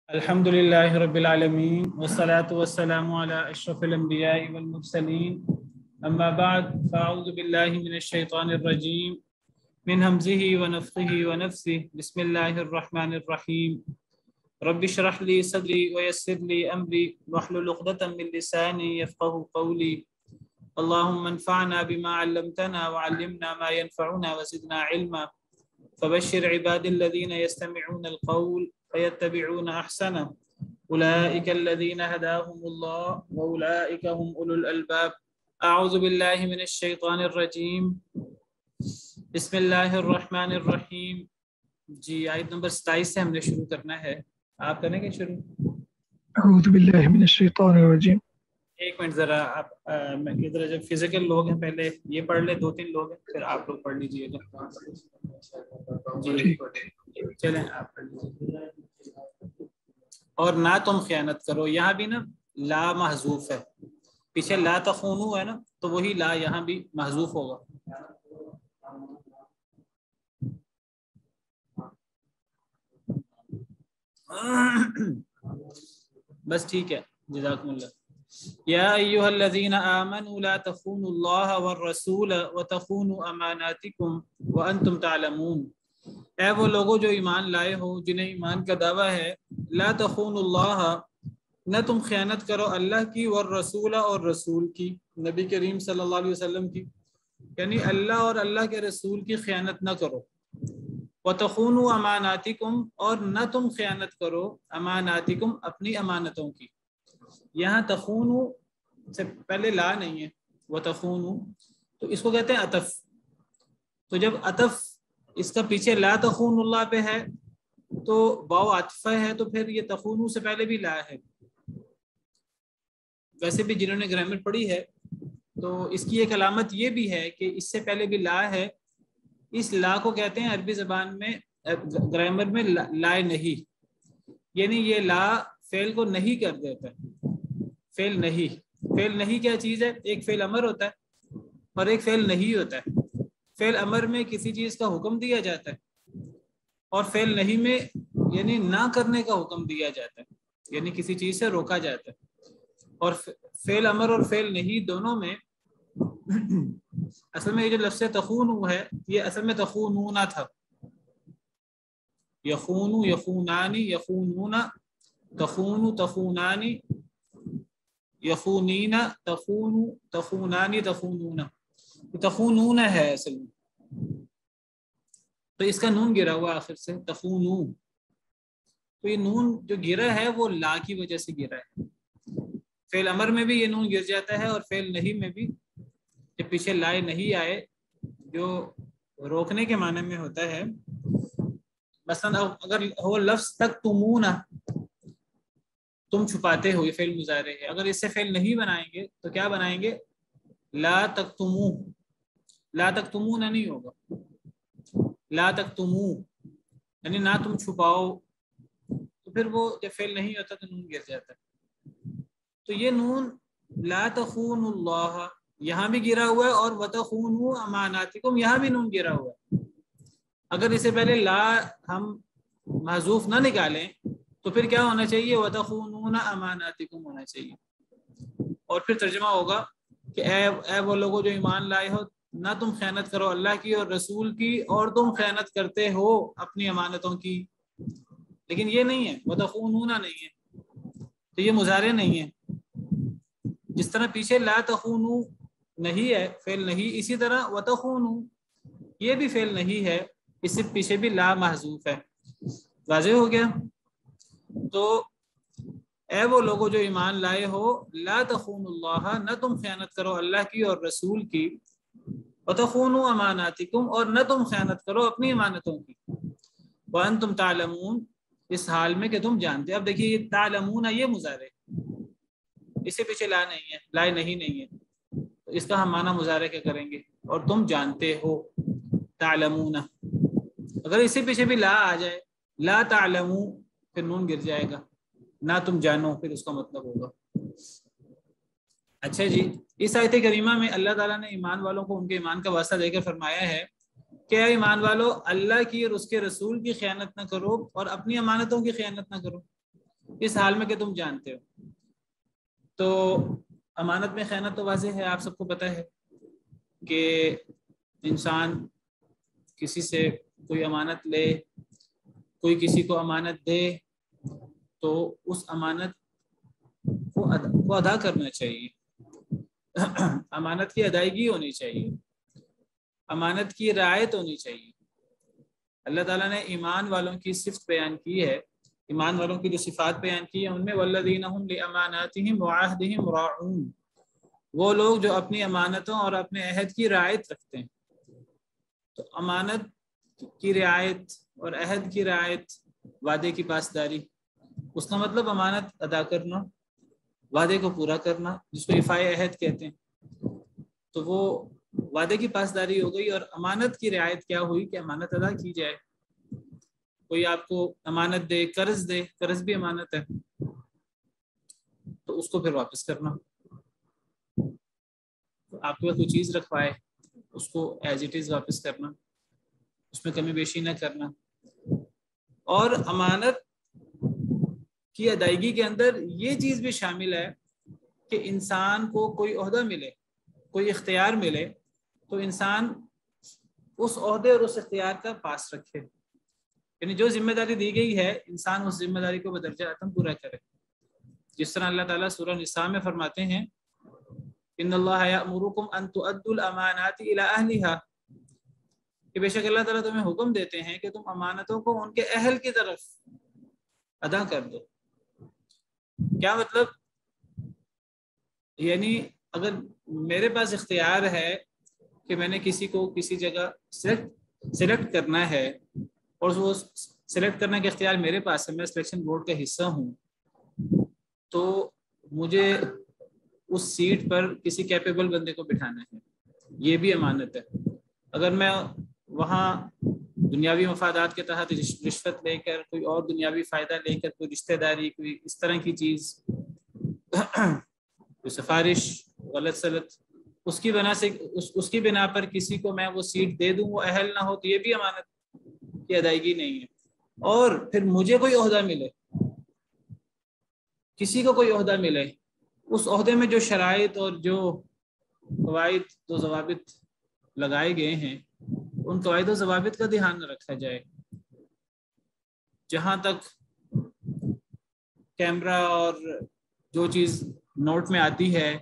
الحمد لله رب العالمين والصلاة والسلام على أشرف الأنبياء والمرسلين أما بعد فأعوذ بالله من الشيطان الرجيم من همزه ونفخه ونفثه بسم الله الرحمن الرحيم رب اشرح لي صدري ويسر لي أمري واحلل عقدة من لساني يفقهوا قولي اللهم انفعنا بما علمتنا وعلمنا ما ينفعنا وزدنا علما فبشر عباد الذين يستمعون القول فيتبعون أحسنه أولئك الذين هداهم الله وأولئك هم أولو الألباب أعوذ بالله من الشيطان الرجيم بسم الله الرحمن الرحیم. جی آیت نمبر 27 سے ہم نے شروع کرنا ہے. آپ کریں گے شروع؟ اعوذ باللہ من الشیطان الرجیم. ایک منٹ ذرا آپ ادھر جب فزیکل لوگ ہیں پہلے یہ پڑھ لیں، 2-3 لوگ ہیں، پھر آپ لوگ پڑھ لیجیے گا. جی چلیں آپ پڑھ لیجیے. اور نہ تم خیانت کرو، یہاں بھی نا لا محذوف ہے، پیچھے لا تخونو ہے نا، تو وہی لا یہاں بھی محذوف ہوگا. بس ٹھیک ہے، جزاکم اللہ. یا ایھا الذین آمنوا لا تخونوا اللہ والرسول وتخونوا اماناتکم وانتم تعلمون. اے وہ لوگوں جو ایمان لائے ہو، جنہیں ایمان کا دعویٰ ہے، لا تخونوا اللہ، نہ تم خیانت کرو اللہ کی، والرسول اور رسول کی، نبی کریم صلی اللہ علیہ وسلم کی، یعنی اللہ اور اللہ کے رسول کی خیانت نہ کرو. وتخونوا اماناتکم، اور نہ تم خیانت کرو اماناتکم، اپنی امانتوں کی. یہاں تخونوا سے پہلے لا نہیں ہے، وتخونوا تو اس کو کہتے ہیں عطف. تو جب عطف اس کا پیچھے لا تخون اللہ پہ ہے تو واو عطفہ ہے، تو پھر یہ تخونوا سے پہلے بھی لا ہے. ویسے بھی جنہوں نے گرامر پڑھی ہے تو اس کی ایک علامت یہ بھی ہے کہ اس سے پہلے بھی لا ہے. اس لا کو کہتے ہیں عربی زبان میں گرامر میں لا نہیں، یعنی یہ لا فعل کو نہیں کر دیتا ہے. فعل نہیں کیا چیز ہے؟ ایک فعل امر ہوتا ہے اور ایک فعل نہیں ہوتا ہے. فعل امر میں کسی چیز کا حکم دیا جاتا ہے، اور فعل نہیں میں یعنی نہ کرنے کا حکم دیا جاتا ہے، یعنی کسی چیز سے روکا جاتا ہے. اور فعل امر اور فعل نہیں دونوں میں اصل میں یہ جو لفظ تخون ہے، یہ اصل میں تخونون تھا. یخون یخونانی یخونون، تخون تخونانی، یخونین تخون تخونانی تخونون، تخونون ہے اصل میں، تو اس کا نون گرا ہوا آخر سے تخونون. تو یہ نون جو گرا ہے وہ لا کی وجہ سے گرا ہے. فعل امر میں بھی یہ نون گر جاتا ہے، اور فعل نہیں میں بھی جب پیچھے لائے نہیں آئے جو روکنے کے معنی میں ہوتا ہے. مثلا اگر ہو لفظ تکتمون، تم چھپاتے ہو، یہ فعل مضارع ہے. اگر اس سے فعل نہیں بنائیں گے تو کیا بنائیں گے؟ لا تکتمو. لا تکتمون نہیں ہوگا، لا تکتمو یعنی نہ تم چھپاؤ، تو پھر وہ جب فعل نہیں ہوتا تو نون گر جاتا ہے. تو یہ نون لا تخون اللہ یہاں بھی گرا ہوا ہے، اور وتخونوا اماناتکم یہاں بھی نون گرا ہوا ہے. اگر اس سے پہلے لا ہم محذوف نہ نکالیں تو پھر کیا ہونا چاہیے؟ وتخونون اماناتکم ہونا چاہیے. اور پھر ترجمہ ہوگا کہ اے وہ لوگوں جو ایمان لائے ہو، نہ تم خیانت کرو اللہ کی اور رسول کی، اور تم خیانت کرتے ہو اپنی امانتوں کی. لیکن یہ نہیں ہے، وتخونون نہیں ہے، تو یہ مضارع نہیں ہے. جس طرح پیچھے لا تخونوا نہیں ہے، فعل نہیں، اسی طرح وتخونوا یہ بھی فعل نہیں ہے، اس سے پیچھے بھی لا محذوف ہے. واضح ہو گیا؟ تو اے وہ لوگوں جو ایمان لائے ہو، لا تخونوا اللہ، نہ تم خیانت کرو اللہ کی اور رسول کی، وتخونوا اماناتکم اور نہ تم خیانت کرو اپنی امانتوں کی، وانتم تعلمون اس حال میں کہ تم جانتے. اب دیکھیے یہ تعلمون یہ مضارع ہے، اس سے پیچھے لا نہیں ہے، لا نہیں ہے، تو اس کا ہم معنی مضارع کیا کریں گے؟ اور تم جانتے ہو، تعلمون. اگر اس سے پیچھے بھی لا آ جائے، لا تعلمو، پھر نون گر جائے گا، نہ تم جانو پھر اس کا مطلب ہوگا. اچھا جی، اس آیت کریمہ میں اللہ تعالیٰ نے ایمان والوں کو ان کے ایمان کا واسطہ دے کر فرمایا ہے کہ اے ایمان والو، اللہ کی اور اس کے رسول کی خیانت نہ کرو اور اپنی امانتوں کی خیانت نہ کرو. اس حال میں کہ تم جانتے ہو۔ تو امانت میں خیانت تو واضح ہے، آپ سب کو پتہ ہے کہ انسان کسی سے کوئی امانت لے، کوئی کسی کو امانت دے تو اس امانت کو ادا کرنا چاہیے، امانت کی ادائیگی ہونی چاہیے، امانت کی رعایت ہونی چاہیے۔ اللہ تعالیٰ نے ایمان والوں کی صفت بیان کی ہے، ایمان والوں کی جو صفات بیان کی ہیں ان میں والذین هم لاماناتهم وعهدهم راعون، وہ لوگ جو اپنی امانتوں اور اپنے عہد کی رعایت رکھتے ہیں۔ تو امانت کی رعایت اور عہد کی رعایت، وعدے کی پاسداری، اس کا مطلب امانت ادا کرنا، وعدے کو پورا کرنا، جس کو ایفائے عہد کہتے ہیں۔ تو وہ وعدے کی پاسداری ہو گئی، اور امانت کی رعایت کیا ہوئی کہ امانت ادا کی جائے۔ کوئی آپ کو امانت دے، قرض دے، قرض بھی امانت ہے، تو اس کو پھر واپس کرنا۔ آپ کے پاس کوئی چیز رکھوائے، اس کو ایز اٹ از واپس کرنا، اس میں کمی بیشی نہ کرنا۔ اور امانت کی ادائیگی کے اندر یہ چیز بھی شامل ہے کہ انسان کو کوئی عہدہ ملے، کوئی اختیار ملے، تو انسان اس عہدے اور اس اختیار کا پاس رکھے، یعنی جو ذمہ داری دی گئی ہے انسان اس ذمہ داری کو بدرجہ اتم پورا کرے۔ جس طرح اللہ تعالیٰ سورہ نساء میں فرماتے ہیں ان اللہ یأمرکم ان تؤدوا الامانات الی اہلھا، کہ بے شک اللہ تعالیٰ تمہیں حکم دیتے ہیں کہ تم امانتوں کو ان کے اہل کی طرف ادا کر دو۔ کیا مطلب؟ یعنی اگر میرے پاس اختیار ہے کہ میں نے کسی کو کسی جگہ سلیکٹ کرنا ہے، اور وہ سلیکٹ کرنے کا اختیار میرے پاس ہے، میں سلیکشن بورڈ کا حصہ ہوں، تو مجھے اس سیٹ پر کسی کیپیبل بندے کو بٹھانا ہے، یہ بھی امانت ہے۔ اگر میں وہاں دنیاوی مفادات کے تحت رشوت لے کر، کوئی اور دنیاوی فائدہ لے کر، کوئی رشتہ داری، کوئی اس طرح کی چیز، کوئی سفارش، غلط سلط، اس کی بنا پر کسی کو میں وہ سیٹ دے دوں، وہ اہل نہ ہو، تو یہ بھی امانت کی ادائیگی نہیں ہے۔ اور پھر مجھے کوئی عہدہ ملے، کسی کو کوئی عہدہ ملے، اس عہدے میں جو شرائط اور جو قواعد و ضوابط لگائے گئے ہیں ان قواعد و ضوابط کا دھیان نہ رکھا جائے۔ جہاں تک کیمرہ اور جو چیز نوٹ میں آتی ہے،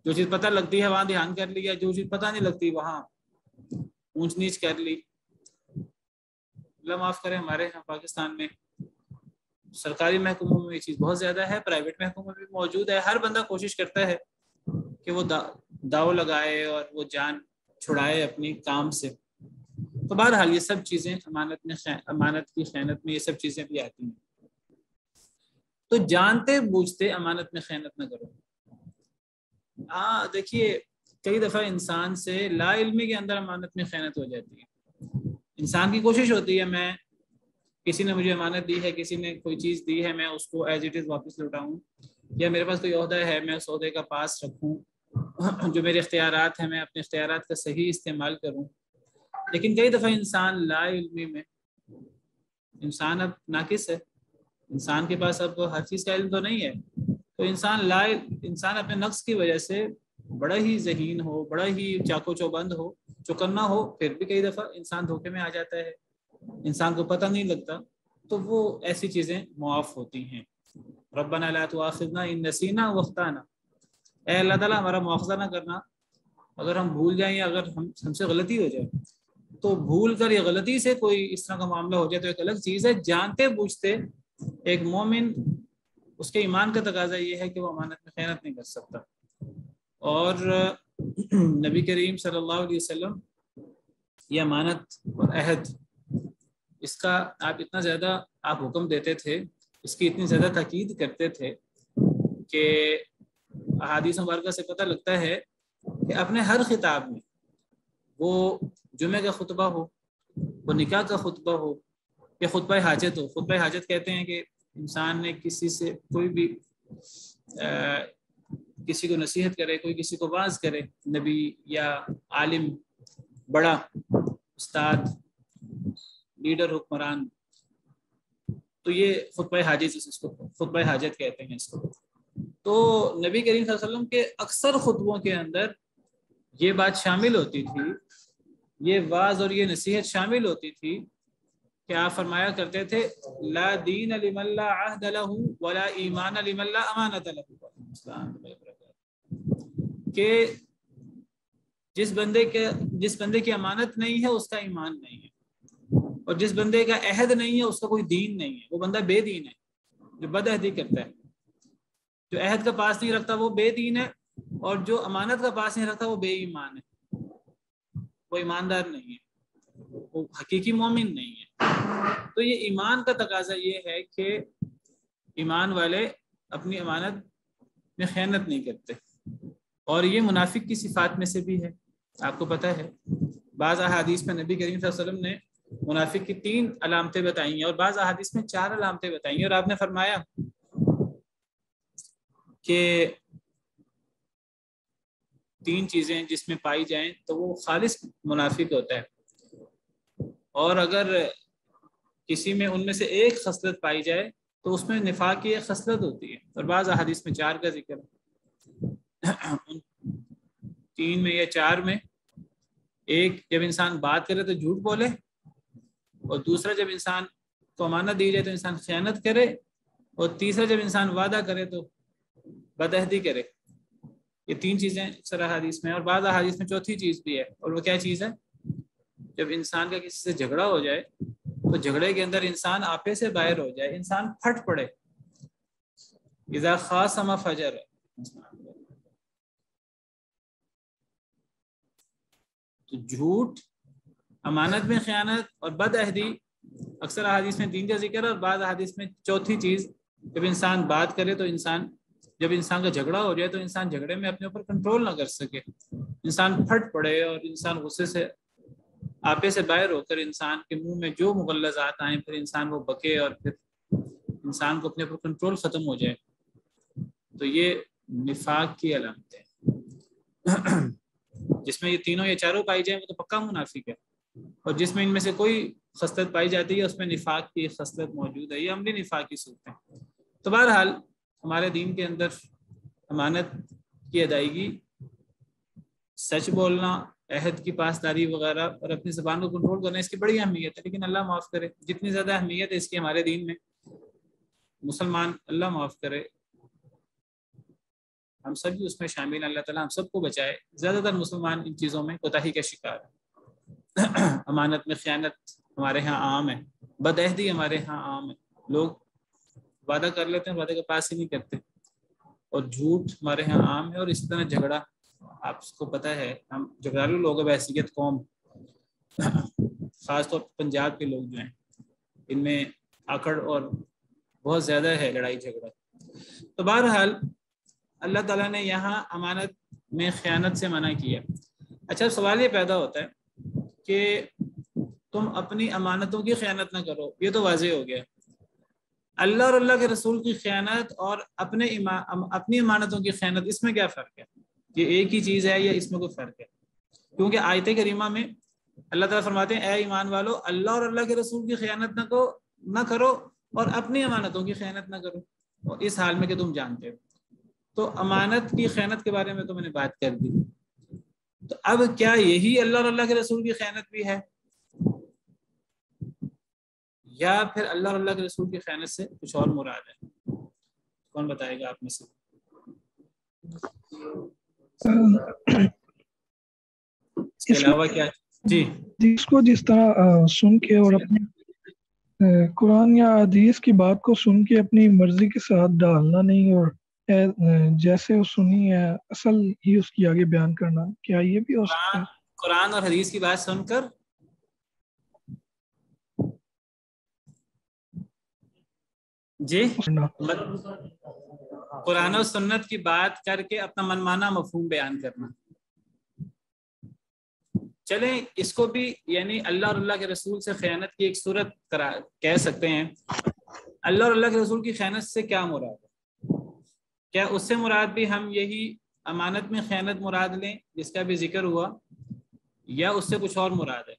جو چیز پتہ لگتی ہے وہاں دھیان کر لیا، جو چیز پتہ نہیں لگتی وہاں اونچ نیچ کر لی۔ اللہ معاف کرے، ہمارے یہاں پاکستان میں سرکاری محکموں میں یہ چیز بہت زیادہ ہے، پرائیویٹ محکموں میں بھی موجود ہے۔ ہر بندہ کوشش کرتا ہے کہ وہ داؤ لگائے اور وہ جان چھڑائے اپنی کام سے۔ تو بہرحال یہ سب چیزیں امانت کی خیانت میں یہ سب چیزیں بھی آتی ہیں۔ تو جانتے بوجھتے امانت میں خیانت نہ کرو۔ دیکھیے کئی دفعہ انسان سے لا علمی کے اندر امانت میں خیانت ہو جاتی ہے۔ انسان کی کوشش ہوتی ہے میں کسی نے مجھے امانت دی ہے، کسی نے کوئی چیز دی ہے، میں اس کو ایز اٹ از واپس لوٹاؤں، یا میرے پاس کوئی عہدہ ہے میں اس عہدے کا پاس رکھوں، جو میرے اختیارات ہیں میں اپنے اختیارات کا صحیح استعمال کروں۔ لیکن کئی دفعہ انسان لا علمی میں، انسان اب ناقص ہے، انسان کے پاس اب ہر چیز کا علم تو نہیں ہے، تو انسان اپنے نقص کی وجہ سے بڑا ہی ذہین ہو، بڑا ہی چاقو چوبند ہو، چوکنا ہو، پھر بھی کئی دفعہ انسان دھوکے میں آ جاتا ہے، انسان کو پتہ نہیں لگتا، تو وہ ایسی چیزیں معاف ہوتی ہیں۔ ربنا لا تؤاخذنا ان نسینا واخطانا، اے اللہ تعالیٰ ہمارا مواخذہ نہ کرنا اگر ہم بھول جائیں یا اگر ہم سے غلطی ہو جائے۔ تو بھول کر یا غلطی سے کوئی اس طرح کا معاملہ ہو جائے تو ایک الگ چیز ہے، جانتے بوجھتے ایک مومن، اس کے ایمان کا تقاضا یہ ہے کہ وہ امانت میں خیانت نہیں کر سکتا۔ اور نبی کریم صلی اللہ علیہ وسلم یہ امانت اور عہد، اس کا آپ اتنا زیادہ حکم دیتے تھے، اس کی اتنی زیادہ تاکید کرتے تھے کہ احادیث مبارکہ سے پتہ لگتا ہے کہ اپنے ہر خطاب میں، وہ جمعہ کا خطبہ ہو، وہ نکاح کا خطبہ ہو، یا خطبہ حاجت ہو۔ خطبہ حاجت کہتے ہیں کہ انسان نے کسی سے کوئی بھی کسی کو نصیحت کرے، کوئی کسی کو واعظ کرے، نبی یا عالم، بڑا استاد، لیڈر، حکمران، تو یہ خطبہ حاجت، اس کو خطبہ حاجت کہتے ہیں اس کو۔ تو نبی کریم صلی اللہ علیہ وسلم کے اکثر خطبوں کے اندر یہ بات شامل ہوتی تھی، یہ واعظ اور یہ نصیحت شامل ہوتی تھی کہ آپ فرمایا کرتے تھے لا دین لمن لا عہد له ولا ایمان لمن لا امانت له، کہ جس بندے کی امانت نہیں ہے اس کا ایمان نہیں ہے، اور جس بندے کا عہد نہیں ہے اس کا کوئی دین نہیں ہے، وہ بندہ بے دین ہے، جو بد عہدی کرتا ہے، جو عہد کا پاس نہیں رکھتا وہ بے دین ہے، اور جو امانت کا پاس نہیں رکھتا وہ بے ایمان ہے، وہ ایماندار نہیں ہے، وہ حقیقی مومن نہیں ہے۔ تو یہ ایمان کا تقاضا یہ ہے کہ ایمان والے اپنی امانت میں خیانت نہیں کرتے، اور یہ منافق کی صفات میں سے بھی ہے۔ آپ کو پتہ ہے بعض احادیث میں نبی کریم صلی اللہ علیہ وسلم نے منافق کی 3 علامتیں بتائی ہیں، اور بعض احادیث میں 4 علامتیں بتائی ہیں، اور آپ نے فرمایا کہ 3 چیزیں جس میں پائی جائیں تو وہ خالص منافق ہوتا ہے، اور اگر کسی میں ان میں سے ایک خصلت پائی جائے تو اس میں نفاق کی ایک خصلت ہوتی ہے، اور بعض احادیث میں 4 کا ذکر ہے۔ 3 میں یا 4 میں ایک، جب انسان بات کرے تو جھوٹ بولے، اور دوسرا جب انسان کو امانت دی جائے تو انسان خیانت کرے، اور تیسرا جب انسان وعدہ کرے تو بدعہدی کرے۔ یہ 3 چیزیں اکثر احادیث میں، اور بعض احادیث میں 4تھی چیز بھی ہے، اور وہ کیا چیز ہے؟ جب انسان کا کسی سے جھگڑا ہو جائے تو جھگڑے کے اندر انسان آپے سے باہر ہو جائے، انسان پھٹ پڑے، اذا خاصم فجر۔ تو جھوٹ، امانت میں خیانت اور بد عہدی، اکثر احادیث میں 3 کا ذکر ہے، اور بعض احادیث میں 4تھی چیز، جب انسان بات کرے تو جب انسان کا جھگڑا ہو جائے تو انسان جھگڑے میں اپنے اوپر کنٹرول نہ کر سکے، انسان پھٹ پڑے، اور انسان غصے سے آپے سے باہر ہو کر انسان کے منہ میں جو مغلظات آئیں پھر انسان وہ بکے، اور پھر انسان کو اپنے اوپر کنٹرول ختم ہو جائے۔ تو یہ نفاق کی علامت ہے۔ جس میں یہ تینوں یا چاروں پائی جائیں وہ تو پکا منافق ہے، اور جس میں ان میں سے کوئی خصلت پائی جاتی ہے اس میں نفاق کی خصلت موجود ہے، یہ عملی نفاق کی صورت ہے۔ تو بہرحال ہمارے دین کے اندر امانت کی ادائیگی، سچ بولنا، عہد کی پاسداری وغیرہ، اور اپنی زبان کو کنٹرول کرنا، اس کی بڑی اہمیت ہے، لیکن اللہ معاف کرے جتنی زیادہ اہمیت ہے اس کی ہمارے دین میں، مسلمان اللہ معاف کرے ہم سب بھی اس میں شامل، اللہ تعالیٰ ہم سب کو بچائے۔ زیادہ تر مسلمان ان چیزوں میں کوتاہی کا شکار ہے۔ امانت میں خیانت ہمارے ہاں عام ہے، بدعہدی ہمارے ہاں عام ہے، لوگ وعدہ کر لیتے ہیں، وعدے کا پاس ہی نہیں کرتے، اور جھوٹ ہمارے ہاں عام ہے، اور اسی طرح جھگڑا، آپ کو پتہ ہے ہم جھگڑالو لوگ ہیں بحیثیت قوم، خاص طور پر پنجاب کے لوگ جو ہیں ان میں آکڑ اور بہت زیادہ ہے لڑائی جھگڑا۔ تو بہرحال اللہ تعالیٰ نے یہاں امانت میں خیانت سے منع کیا۔ اچھا سوال یہ پیدا ہوتا ہے کہ تم اپنی امانتوں کی خیانت نہ کرو، یہ تو واضح ہو گیا۔ اللہ اور اللہ کے رسول کی خیانت اور اپنی امانتوں کی خیانت، اس میں کیا فرق ہے؟ یہ ایک ہی چیز ہے یا اس میں کوئی فرق ہے؟ کیونکہ آیت کریمہ میں اللہ تعالیٰ فرماتے ہیں اے ایمان والو، اللہ اور اللہ کے رسول کی خیانت نہ کرو اور اپنی امانتوں کی خیانت نہ کرو، اور اس حال میں کہ تم جانتے ہو۔ تو امانت کی خیانت کے بارے میں تو میں نے بات کر دی، تو اب کیا یہی اللہ اور اللہ کے رسول کی خیانت بھی ہے، یا پھر اللہ اور اللہ کے رسول کی خیانت سے کچھ اور مراد ہے؟ کون بتائے گا آپ میں سے؟ اس کے علاوہ کیا؟ جی، اس کو جس طرح سن کے اور اپنے قرآن یا حدیث کی بات کو سن کے اپنی مرضی کے ساتھ ڈالنا نہیں، اور جیسے وہ سنی ہے اصل ہی اس کی آگے بیان کرنا، کیا یہ بھی ہو سکتا ہے؟ قرآن اور حدیث کی بات سن کر جی قرآن و سنت کی بات کر کے اپنا منمانا مفہوم بیان کرنا، چلیں اس کو بھی یعنی اللہ اور اللہ کے رسول سے خیانت کی ایک صورت کہہ سکتے ہیں۔ اللہ اور اللہ کے رسول کی خیانت سے کیا مراد ہے؟ کیا اس سے مراد بھی ہم یہی امانت میں خیانت مراد لیں جس کا بھی ذکر ہوا، یا اس سے کچھ اور مراد ہے؟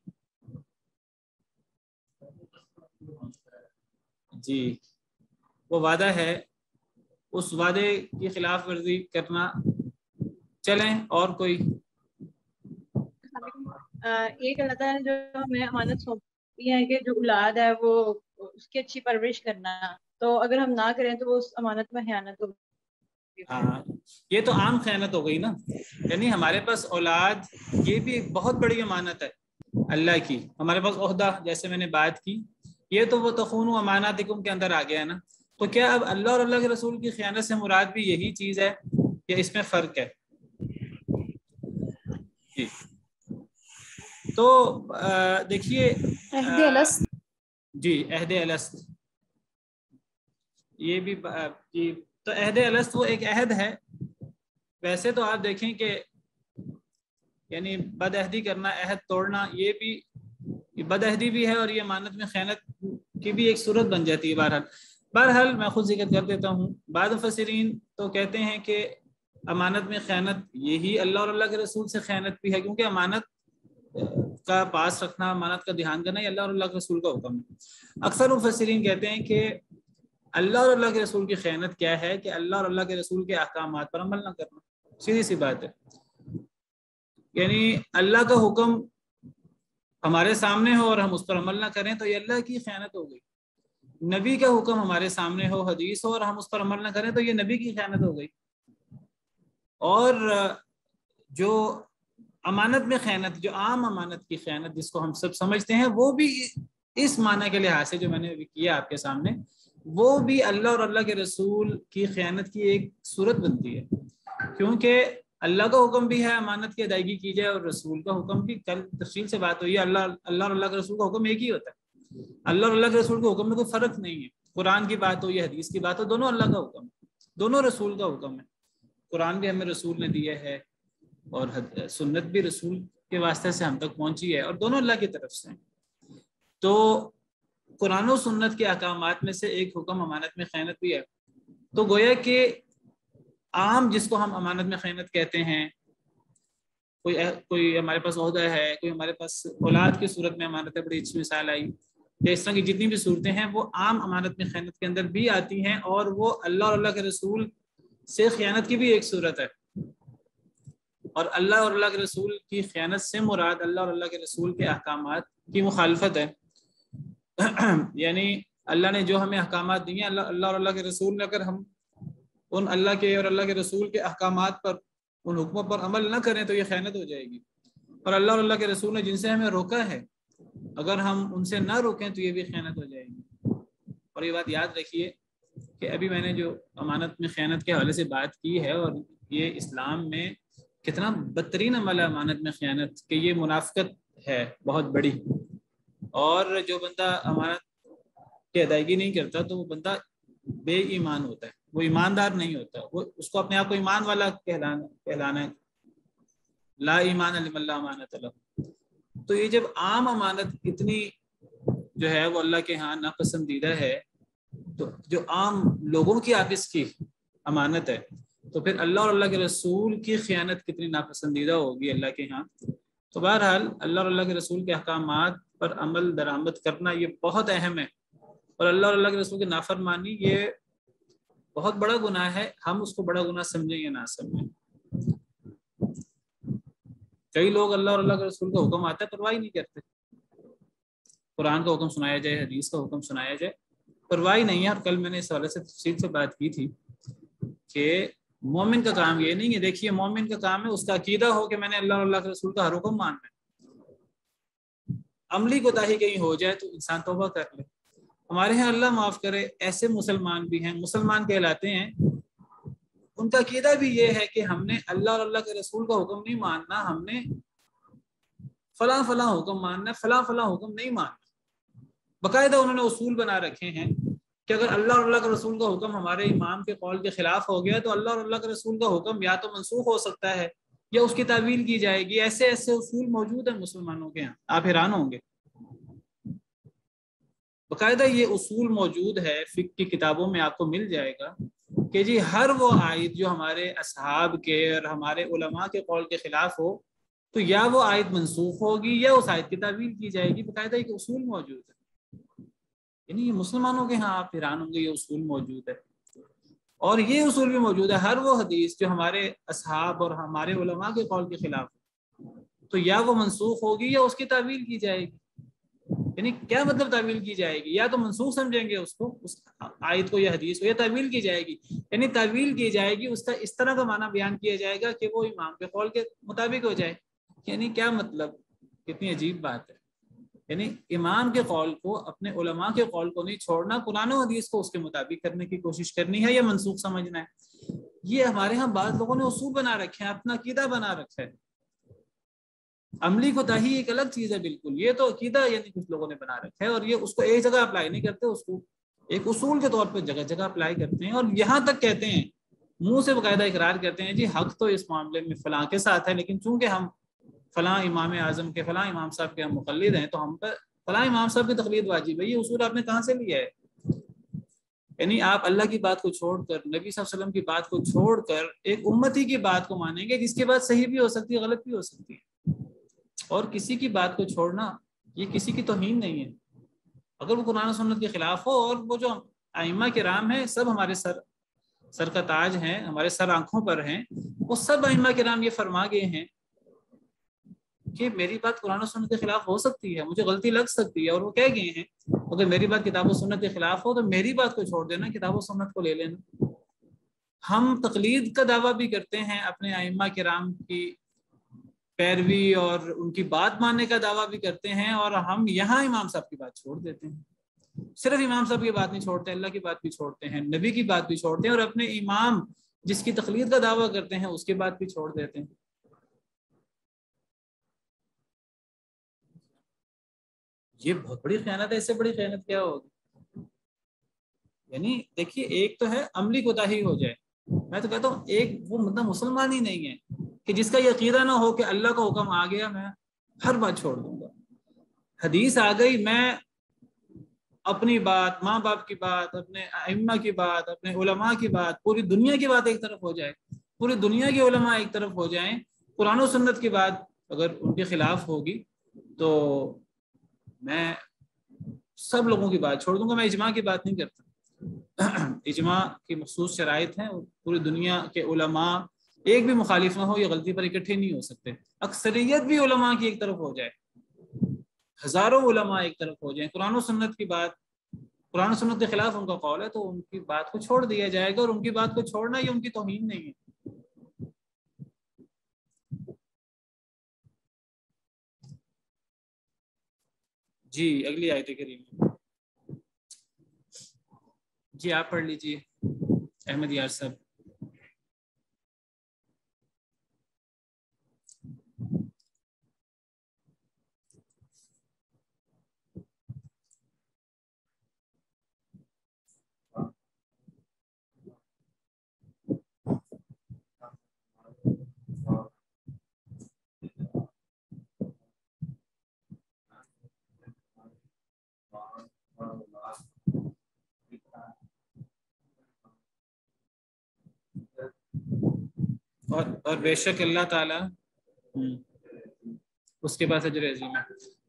جی وہ وعدہ ہے، اس وعدے کی خلاف ورزی کرنا. چلیں اور کوئی. ایک اللہ تعالیٰ نے جو ہمیں امانت سونپی ہے کہ جو اولاد ہے وہ اس کی اچھی پرورش کرنا، تو اگر ہم نہ کریں تو وہ اس امانت میں خیانت ہوگی. ہاں یہ تو عام خیانت ہو گئی نا، یعنی ہمارے پاس اولاد یہ بھی ایک بہت بڑی امانت ہے اللہ کی. ہمارے پاس عہدہ جیسے میں نے بات کی، یہ تو وہ تخونوا اماناتکم کے اندر آ گیا ہے نا. تو کیا اب اللہ اور اللہ کے رسول کی خیانت سے مراد بھی یہی چیز ہے یا اس میں فرق ہے؟ جی تو دیکھیے جی عہد الست، یہ بھی جی تو عہد الست وہ ایک عہد ہے. ویسے تو آپ دیکھیں کہ یعنی بد عہدی کرنا، عہد توڑنا، یہ بھی بد عہدی بھی ہے اور یہ امانت میں خیانت کی بھی ایک صورت بن جاتی ہے. بہرحال میں خود ذکر کر دیتا ہوں. بعض مفسرین تو کہتے ہیں کہ امانت میں خیانت یہی اللہ اور اللہ کے رسول سے خیانت بھی ہے، کیونکہ امانت کا پاس رکھنا، امانت کا دھیان کرنا یہ اللہ اور اللہ کے رسول کا حکم ہے. اکثر مفسرین کہتے ہیں کہ اللہ اور اللہ کے رسول کی خیانت کیا ہے کہ اللہ اور اللہ کے رسول کے احکامات پر عمل نہ کرنا. سیدھی سی بات ہے، یعنی اللہ کا حکم ہمارے سامنے ہو اور ہم اس پر عمل نہ کریں تو یہ اللہ کی خیانت ہو گئی. نبی کا حکم ہمارے سامنے ہو، حدیث ہو، اور ہم اس پر عمل نہ کریں تو یہ نبی کی خیانت ہو گئی. اور جو امانت میں خیانت، جو عام امانت کی خیانت جس کو ہم سب سمجھتے ہیں، وہ بھی اس معنی کے لحاظ سے جو میں نے کیا آپ کے سامنے، وہ بھی اللہ اور اللہ کے رسول کی خیانت کی ایک صورت بنتی ہے. کیونکہ اللہ کا حکم بھی ہے امانت کی ادائیگی کی جائے، اور رسول کا حکم بھی، کل تفصیل سے بات ہوئی ہے، اللہ اور اللہ کے رسول کا حکم ایک ہی ہوتا ہے. اللہ اور اللہ کے رسول کے حکم میں کوئی فرق نہیں ہے. قرآن کی بات ہو یا حدیث کی بات ہو، دونوں اللہ کا حکم ہے، دونوں رسول کا حکم ہے. قرآن بھی ہمیں رسول نے دیا ہے اور سنت بھی رسول کے واسطے سے ہم تک پہنچی ہے، اور دونوں اللہ کی طرف سے ہیں. تو قرآن و سنت کے احکامات میں سے ایک حکم امانت میں خیانت بھی ہے. تو گویا کہ عام جس کو ہم امانت میں خیانت کہتے ہیں، کوئی ہمارے پاس عہدہ ہے، کوئی ہمارے پاس اولاد کی صورت میں امانت ہے، بڑی اچھی مثال آئی، یا اس طرح کی جتنی بھی صورتیں ہیں وہ عام امانت میں خیانت کے اندر بھی آتی ہیں، اور وہ اللہ اور اللہ کے رسول سے خیانت کی بھی ایک صورت ہے. اور اللہ اور اللہ کے رسول کی خیانت سے مراد اللہ اور اللہ کے رسول کے احکامات کی مخالفت ہے. یعنی اللہ نے جو ہمیں احکامات دیے، اللہ اور اللہ کے رسول نے اگر ہم ان اللہ کے اور اللہ کے رسول کے احکامات پر، ان حکموں پر عمل نہ کریں تو یہ خیانت ہو جائے گی. اور اللہ اور اللہ کے رسول نے جن سے ہمیں روکا ہے، اگر ہم ان سے نہ روکیں تو یہ بھی خیانت ہو جائے گی. اور یہ بات یاد رکھیے کہ ابھی میں نے جو امانت میں خیانت کے حوالے سے بات کی ہے، اور یہ اسلام میں کتنا بدترین عمل ہے امانت میں خیانت، کہ یہ منافقت ہے بہت بڑی. اور جو بندہ امانت کی ادائیگی نہیں کرتا تو وہ بندہ بے ایمان ہوتا ہے، وہ ایماندار نہیں ہوتا، وہ اس کو اپنے آپ کو ایمان والا کہلانا ہے. لا ایمان لمن لا امانت لہ. تو یہ جب عام امانت اتنی جو ہے وہ اللہ کے ہاں ناپسندیدہ ہے، تو جو عام لوگوں کی آپس کی امانت ہے، تو پھر اللہ اور اللہ کے رسول کی خیانت کتنی ناپسندیدہ ہوگی اللہ کے ہاں. تو بہرحال اللہ اور اللہ کے رسول کے احکامات پر عمل درآمد کرنا یہ بہت اہم ہے، اور اللہ اور اللہ کے رسول کی نافرمانی یہ بہت بڑا گناہ ہے. ہم اس کو بڑا گناہ سمجھیں یا نہ سمجھیں. کئی لوگ اللہ اور اللہ کے رسول کا حکم آتا ہے پرواہ نہیں کرتے، قرآن کا حکم سنایا جائے، حدیث کا حکم سنایا جائے، پرواہ نہیں ہے. اور کل میں نے اس حوالے سے تفصیل سے بات کی تھی کہ مومن کا کام یہ نہیں ہے. دیکھیے مومن کا کام ہے اس کا عقیدہ ہو کہ میں نے اللہ اور اللہ کے رسول کا ہر حکم ماننا ہے. عملی کوتاہی کہیں ہو جائے تو انسان توبہ کر لے. ہمارے ہاں اللہ معاف کرے ایسے مسلمان بھی ہیں، مسلمان کہلاتے ہیں، ان کا عقیدہ بھی یہ ہے کہ ہم نے اللہ اور اللہ کے رسول کا حکم نہیں ماننا، ہم نے فلاں فلاں حکم ماننا ہے، فلاں فلاں حکم نہیں ماننا. باقاعدہ انہوں نے اصول بنا رکھے ہیں کہ اگر اللہ اور اللہ کے رسول کا حکم ہمارے امام کے قول کے خلاف ہو گیا تو اللہ اور اللہ کے رسول کا حکم یا تو منسوخ ہو سکتا ہے یا اس کی تعویل کی جائے گی. ایسے ایسے اصول موجود ہیں مسلمانوں کے یہاں، آپ حیران ہوں گے. باقاعدہ یہ اصول موجود ہے، فقہ کی کتابوں میں آپ کو مل جائے گا کہ جی ہر وہ آیت جو ہمارے اصحاب کے اور ہمارے علماء کے قول کے خلاف ہو تو یا وہ آیت منسوخ ہوگی یا اس آیت کی تعویل کی جائے گی. باقاعدہ ایک اصول موجود ہے. یعنی یہ مسلمانوں کے ہاں آپ حیران ہوں گے یہ اصول موجود ہے. اور یہ اصول بھی موجود ہے ہر وہ حدیث جو ہمارے اصحاب اور ہمارے علماء کے قول کے خلاف تو یا وہ منسوخ ہوگی یا اس کی تعویل کی جائے گی. یعنی کیا مطلب تعویل کی جائے گی؟ یا تو منسوخ سمجھیں گے اس کو، اس آیت کو یا حدیث کو، یا تعویل کی جائے گی. یعنی تعویل کی جائے گی اس کا اس طرح کا معنی بیان کیا جائے گا کہ وہ امام کے قول کے مطابق ہو جائے. یعنی کیا مطلب؟ کتنی عجیب بات ہے. یعنی امام کے قول کو، اپنے علماء کے قول کو نہیں چھوڑنا، قرآن و حدیث کو اس کے مطابق کرنے کی کوشش کرنی ہے یا منسوخ سمجھنا ہے. یہ ہمارے ہاں بعض لوگوں نے اصول بنا رکھے ہیں، اپنا عقیدہ بنا رکھا ہے. عملی کوتاہی ایک الگ چیز ہے بالکل. یہ تو عقیدہ یعنی کچھ لوگوں نے بنا رکھا ہے اور یہ اس کو ایک جگہ اپلائی نہیں کرتے، اس کو ایک اصول کے طور پہ جگہ جگہ اپلائی کرتے ہیں. اور یہاں تک کہتے ہیں، منہ سے باقاعدہ اقرار کرتے ہیں جی حق تو اس معاملے میں فلاں کے ساتھ ہے، لیکن چونکہ ہم فلاں امام اعظم کے، فلاں امام صاحب کے ہم مقلد ہیں تو ہم پر فلاں امام صاحب کی تقلید واجب ہے. یہ اصول آپ نے کہاں سے لیا ہے؟ یعنی آپ اللہ کی بات کو چھوڑ کر، نبی صلی اللہ علیہ وسلم کی بات کو چھوڑ کر ایک امتی کی بات کو مانیں گے جس کی بات صحیح بھی ہو سکتی ہے، غلط بھی ہو سکتی ہے. اور کسی کی بات کو چھوڑنا یہ کسی کی توہین نہیں ہے اگر وہ قرآن و سنت کے خلاف ہو. اور وہ جو ائمہ کرام ہیں سب ہمارے سر کا تاج ہیں، ہمارے سر آنکھوں پر ہیں. وہ سب ائمہ کرام یہ فرما گئے ہیں کہ میری بات قرآن و سنت کے خلاف ہو سکتی ہے، مجھے غلطی لگ سکتی ہے. اور وہ کہہ گئے ہیں اگر میری بات کتاب و سنت کے خلاف ہو تو میری بات کو چھوڑ دینا، کتاب و سنت کو لے لینا. ہم تقلید کا دعویٰ بھی کرتے ہیں، اپنے ائمہ کرام کی پیروی اور ان کی بات ماننے کا دعویٰ بھی کرتے ہیں، اور ہم یہاں امام صاحب کی بات چھوڑ دیتے ہیں. صرف امام صاحب کی بات نہیں چھوڑتے، اللہ کی بات بھی چھوڑتے ہیں، نبی کی بات بھی چھوڑتے ہیں، اور اپنے امام جس کی تقلید کا دعویٰ کرتے ہیں اس کی بات بھی چھوڑ دیتے ہیں. یہ بہت بڑی خیانت ہے. اس سے بڑی خیانت کیا ہوگی؟ یعنی دیکھیے، ایک تو ہے عملی کوتاہی ہو جائے. میں تو کہتا ہوں ایک وہ مطلب مسلمان ہی نہیں ہے کہ جس کا یہ عقیدہ نہ ہو کہ اللہ کا حکم آ گیا میں ہر بات چھوڑ دوں گا، حدیث آ گئی میں اپنی بات، ماں باپ کی بات، اپنے ائمہ کی بات، اپنے علماء کی بات، پوری دنیا کی بات ایک طرف ہو جائے، پوری دنیا کے علماء ایک طرف ہو جائیں، قرآن و سنت کی بات اگر ان کے خلاف ہوگی تو میں سب لوگوں کی بات چھوڑ دوں گا. میں اجماع کی بات نہیں کرتا. اجماع کی مخصوص شرائط ہیں، پوری دنیا کے علماء ایک بھی مخالف نہ ہو، یہ غلطی پر اکٹھے نہیں ہو سکتے. اکثریت بھی علماء کی ایک طرف ہو جائے، ہزاروں علماء ایک طرف ہو جائیں، قرآن و سنت کی بات، قرآن و سنت کے خلاف ان کا قول ہے تو ان کی بات کو چھوڑ دیا جائے گا. اور ان کی بات کو چھوڑنا یہ ان کی توہین نہیں ہے. جی اگلی آیت کریمہ جی آپ پڑھ لیجیے احمد یار صاحب. اور بے شک اللہ تعالیٰ اس کے پاس اجر عظیم ہے.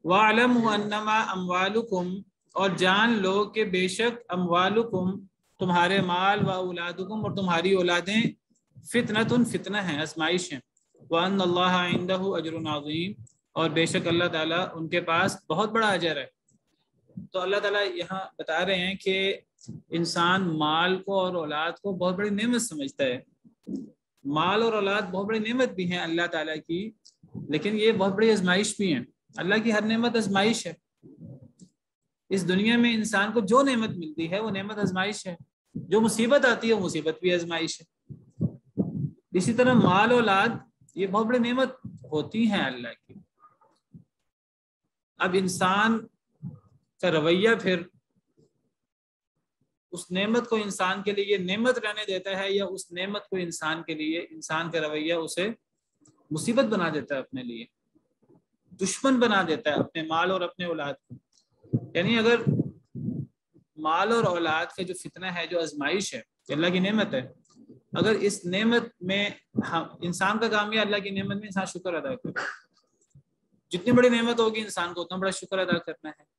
وَاعْلَمُوا أَنَّمَا أَمْوَالُكُمْ، اور جان لو کہ بے شک اموالکم تمہارے مال، و اولادکم اور تمہاری اولادیں، فتنۃ فتنہ ہیں، آزمائش ہیں. وَأَنَّ اللَّهَ عِندَهُ أَجْرٌ عَظِيمٌ، اور بے شک اللہ تعالیٰ ان کے پاس بہت بڑا اجر ہے. تو اللہ تعالیٰ یہاں بتا رہے ہیں کہ انسان مال کو اور اولاد کو بہت بڑی نعمت سمجھتا ہے. مال اور اولاد بہت بڑی نعمت بھی ہیں اللہ تعالیٰ کی، لیکن یہ بہت بڑی آزمائش بھی ہیں. اللہ کی ہر نعمت آزمائش ہے. اس دنیا میں انسان کو جو نعمت ملتی ہے وہ نعمت آزمائش ہے، جو مصیبت آتی ہے وہ مصیبت بھی آزمائش ہے. اسی طرح مال اور اولاد یہ بہت بڑی نعمت ہوتی ہیں اللہ کی. اب انسان کا رویہ پھر اس نعمت کو انسان کے لیے یہ نعمت رہنے دیتا ہے، یا اس نعمت کو انسان کے لیے، انسان کا رویہ اسے مصیبت بنا دیتا ہے، اپنے لیے دشمن بنا دیتا ہے اپنے مال اور اپنے اولاد کو. یعنی اگر مال اور اولاد کا جو فتنہ ہے، جو آزمائش ہے، اللہ کی نعمت ہے، اگر اس نعمت میں انسان کا کام ہے اللہ کی نعمت میں انسان شکر ادا کرے. جتنی بڑی نعمت ہوگی انسان کو اتنا بڑا شکر ادا کرنا ہے.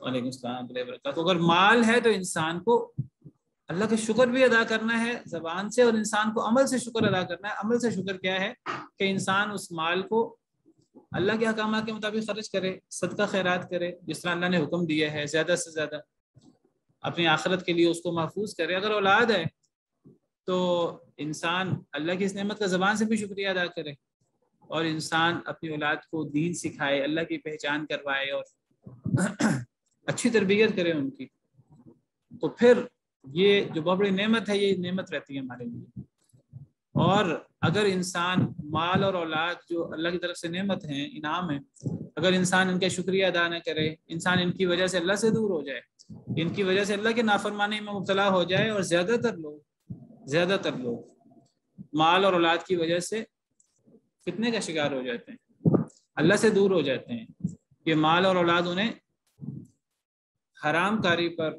وعلیکم السلام ورحمۃ اللہ وبرکاتہ۔ اگر مال ہے تو انسان کو اللہ کا شکر بھی ادا کرنا ہے زبان سے، اور انسان کو عمل سے شکر ادا کرنا ہے۔ عمل سے شکر کیا ہے کہ انسان اس مال کو اللہ کے احکامات کے مطابق خرچ کرے، صدقہ خیرات کرے جس طرح اللہ نے حکم دیا ہے، زیادہ سے زیادہ اپنی آخرت کے لیے اس کو محفوظ کرے۔ اگر اولاد ہے تو انسان اللہ کی اس نعمت کا زبان سے بھی شکریہ ادا کرے، اور انسان اپنی اولاد کو دین سکھائے، اللہ کی پہچان کروائے اور اچھی تربیت کرے ان کی، تو پھر یہ جو بہت بڑی نعمت ہے، یہ نعمت رہتی ہے ہمارے لیے۔ اور اگر انسان مال اور اولاد جو اللہ کی طرف سے نعمت ہیں، انعام ہیں، اگر انسان ان کا شکریہ ادا نہ کرے، انسان ان کی وجہ سے اللہ سے دور ہو جائے، ان کی وجہ سے اللہ کے نافرمانی میں مبتلا ہو جائے، اور زیادہ تر لوگ مال اور اولاد کی وجہ سے فتنے کا شکار ہو جاتے ہیں، اللہ سے دور ہو جاتے ہیں۔ کہ مال اور اولاد انہیں حرام کاری پر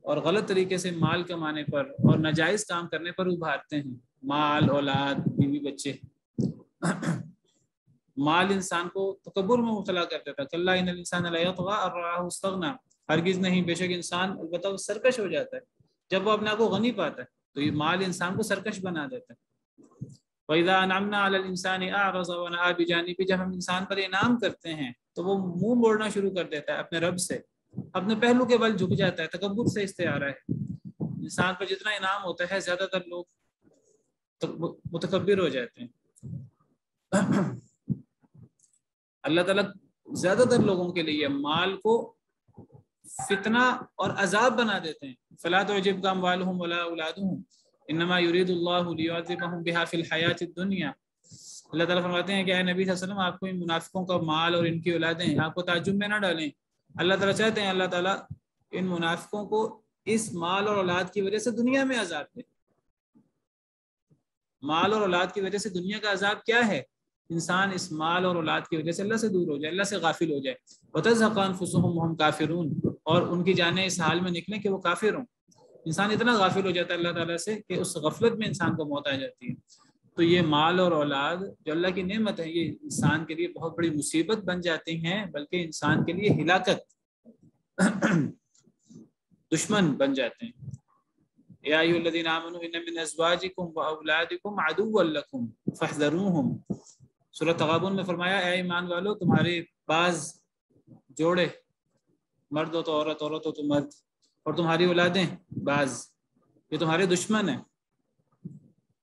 اور غلط طریقے سے مال کمانے پر اور ناجائز کام کرنے پر ابھارتے ہیں۔ مال، اولاد، بیوی، بچے۔ مال انسان کو تکبر میں مبتلا کر دیتا ہے۔ کلا ان الانسان لا یطغی ان رآہ استغنی، ہرگز نہیں، بے شک انسان البتہ وہ سرکش ہو جاتا ہے جب وہ اپنے آپ کو غنی پاتا ہے، تو یہ مال انسان کو سرکش بنا دیتا ہے۔ وَإِذَا أَنْعَمْنَا عَلَى الْإِنسَانِ أَعْرَضَ وَنَأَىٰ بِجَانِبِهِ، جب ہم انسان پر انعام کرتے ہیں تو وہ منہ موڑنا شروع کر دیتا ہے اپنے رب سے، اپنے پہلو کے بل جھک جاتا ہے۔ تکبر سے استعارہ ہے۔ انسان پر جتنا انعام ہوتا ہے زیادہ تر لوگ متکبر ہو جاتے ہیں۔ اللہ تعالیٰ زیادہ تر لوگوں کے لیے مال کو فتنہ اور عذاب بنا دیتے ہیں۔ فَلَا تُعْجِبْكَ أَمْوَالُهُمْ وَلَا أَوْلَادُهُمْ إِنَّمَا يُرِيدُ اللَّهُ لِيُعَذِّبَهُمْ بِهَا فِي الْحَيَاةِ الدُّنْيَا۔ اللہ تعالیٰ فرماتے ہیں کہ اے نبی صلی اللہ علیہ وسلم، آپ کو ان منافقوں کا مال اور ان کی اولادیں آپ کو تعجب میں نہ ڈالیں۔ اللہ تعالیٰ چاہتے ہیں اللہ تعالیٰ ان منافقوں کو اس مال اور اولاد کی وجہ سے دنیا میں عذاب دے۔ مال اور اولاد کی وجہ سے دنیا کا عذاب کیا ہے؟ انسان اس مال اور اولاد کی وجہ سے اللہ سے دور ہو جائے، اللہ سے غافل ہو جائے۔ وَتَزْهَقَ أَنفُسُهُمْ وَهُمْ كَافِرُونَ، اور ان کی جانیں اس حال میں نکلیں کہ وہ کافر ہوں۔ انسان اتنا غافل ہو جاتا ہے اللہ تعالیٰ سے کہ اس غفلت میں انسان کو موت آ جاتی ہے۔ تو یہ مال اور اولاد جو اللہ کی نعمت ہے، یہ انسان کے لیے بہت بڑی مصیبت بن جاتی ہیں، بلکہ انسان کے لیے ہلاکت، دشمن بن جاتے ہیں۔ یا ایھا الذین آمنوا ان من ازواجکم واولادکم عدوا لکم فاحذروہم۔ سورۃ تغابن میں فرمایا اے ایمان والو، تمہارے بعض جوڑے، مرد ہو تو عورت، عورت ہو تو مرد، اور تمہاری اولادیں بعض، یہ تمہارے دشمن ہیں۔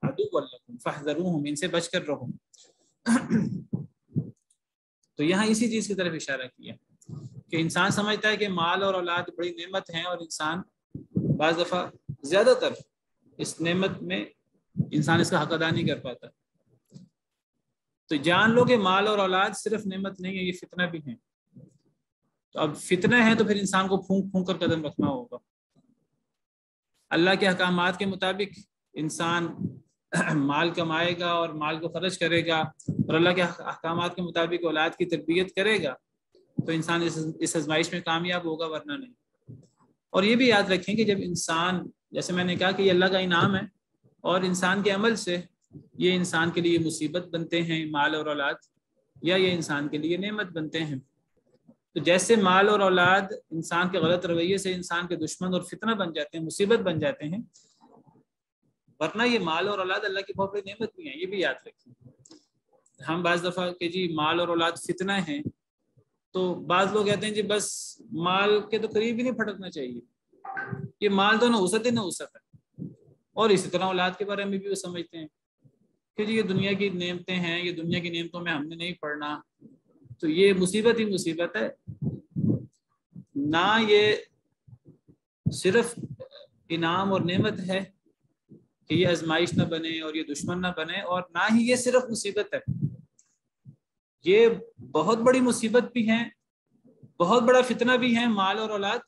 عدوا لکم فاحذروہم، ان سے بچ کر رہو۔ تو یہاں اسی چیز کی طرف اشارہ کیا کہ انسان سمجھتا ہے کہ مال اور اولاد بڑی نعمت ہیں، اور انسان بعض دفعہ زیادہ تر اس نعمت میں انسان اس کا حق ادا نہیں کر پاتا۔ تو جان لو کہ مال اور اولاد صرف نعمت نہیں ہے، یہ فتنہ بھی ہیں۔ تو اب فتنہ ہے تو پھر انسان کو پھونک پھونک کر قدم رکھنا ہوگا۔ اللہ کے احکامات کے مطابق انسان مال کمائے گا اور مال کو خرچ کرے گا، اور اللہ کے احکامات کے مطابق اولاد کی تربیت کرے گا، تو انسان اس آزمائش میں کامیاب ہوگا، ورنہ نہیں۔ اور یہ بھی یاد رکھیں کہ جب انسان، جیسے میں نے کہا کہ یہ اللہ کا انعام ہے، اور انسان کے عمل سے یہ انسان کے لیے مصیبت بنتے ہیں مال اور اولاد، یا یہ انسان کے لیے نعمت بنتے ہیں۔ تو جیسے مال اور اولاد انسان کے غلط رویے سے انسان کے دشمن اور فتنہ بن جاتے ہیں، مصیبت بن جاتے ہیں، ورنہ یہ مال اور اولاد اللہ کی بہت بڑی نعمت بھی ہیں، یہ بھی یاد رکھیں۔ ہم بعض دفعہ کہ جی مال اور اولاد فتنہ ہیں، تو بعض لوگ کہتے ہیں جی بس مال کے تو قریب ہی نہیں پھٹکنا چاہیے، یہ مال تو نحوست ہی نحوست ہے۔ اور اسی طرح اولاد کے بارے میں بھی وہ سمجھتے ہیں کہ جی یہ دنیا کی نعمتیں ہیں، یہ دنیا کی نعمتوں میں ہم نے نہیں پڑھنا، تو یہ مصیبت ہی مصیبت ہے۔ نہ یہ صرف انعام اور نعمت ہے کہ یہ آزمائش نہ بنے اور یہ دشمن نہ بنے، اور نہ ہی یہ صرف مصیبت ہے، یہ بہت بڑی مصیبت بھی ہیں، بہت بڑا فتنہ بھی ہے مال اور اولاد،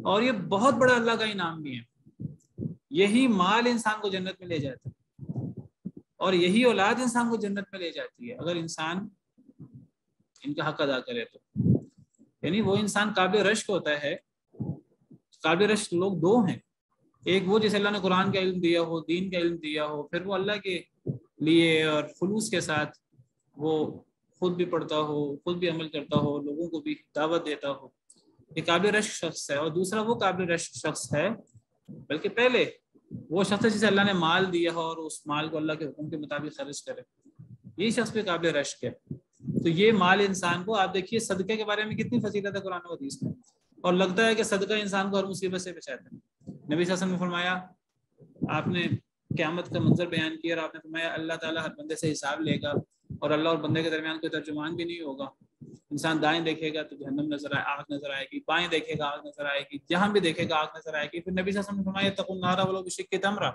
اور یہ بہت بڑا اللہ کا انعام بھی ہے۔ یہی مال انسان کو جنت میں لے جاتا ہے، اور یہی اولاد انسان کو جنت میں لے جاتی ہے اگر انسان ان کا حق ادا کرے تو۔ یعنی وہ انسان قابل رشک ہوتا ہے۔ قابل رشک لوگ دو ہیں، ایک وہ جسے اللہ نے قرآن کا علم دیا ہو، دین کا علم دیا ہو، پھر وہ اللہ کے لیے اور خلوص کے ساتھ وہ خود بھی پڑھتا ہو، خود بھی عمل کرتا ہو، لوگوں کو بھی دعوت دیتا ہو، یہ قابل رشک شخص ہے، اور دوسرا وہ قابل رشک شخص ہے، بلکہ پہلے وہ شخص ہے جسے اللہ نے مال دیا ہو اور اس مال کو اللہ کے حکم کے مطابق خرچ کرے، یہ شخص بھی قابل رشک ہے۔ تو یہ مال انسان کو، آپ دیکھیے صدقے کے بارے میں کتنی فضیلت ہے قرآن و حدیث میں، اور لگتا ہے کہ صدقہ انسان کو ہر مصیبت سے بچاتا ہے۔ نبی صلی اللہ علیہ وسلم نے فرمایا، آپ نے قیامت کا منظر بیان کیا اور آپ نے فرمایا اللہ تعالیٰ ہر بندے سے حساب لے گا، اور اللہ اور بندے کے درمیان کوئی ترجمان بھی نہیں ہوگا۔ انسان دائیں دیکھے گا تو جہنم نظر آئے، آگ نظر آئے گی، بائیں دیکھے گا آگ نظر آئے گی، جہاں بھی دیکھے گا آگ نظر آئے گی۔ پھر نبی صلی اللہ علیہ وسلم نے فرمایا اتقوا النار ولو بشق تمرہ،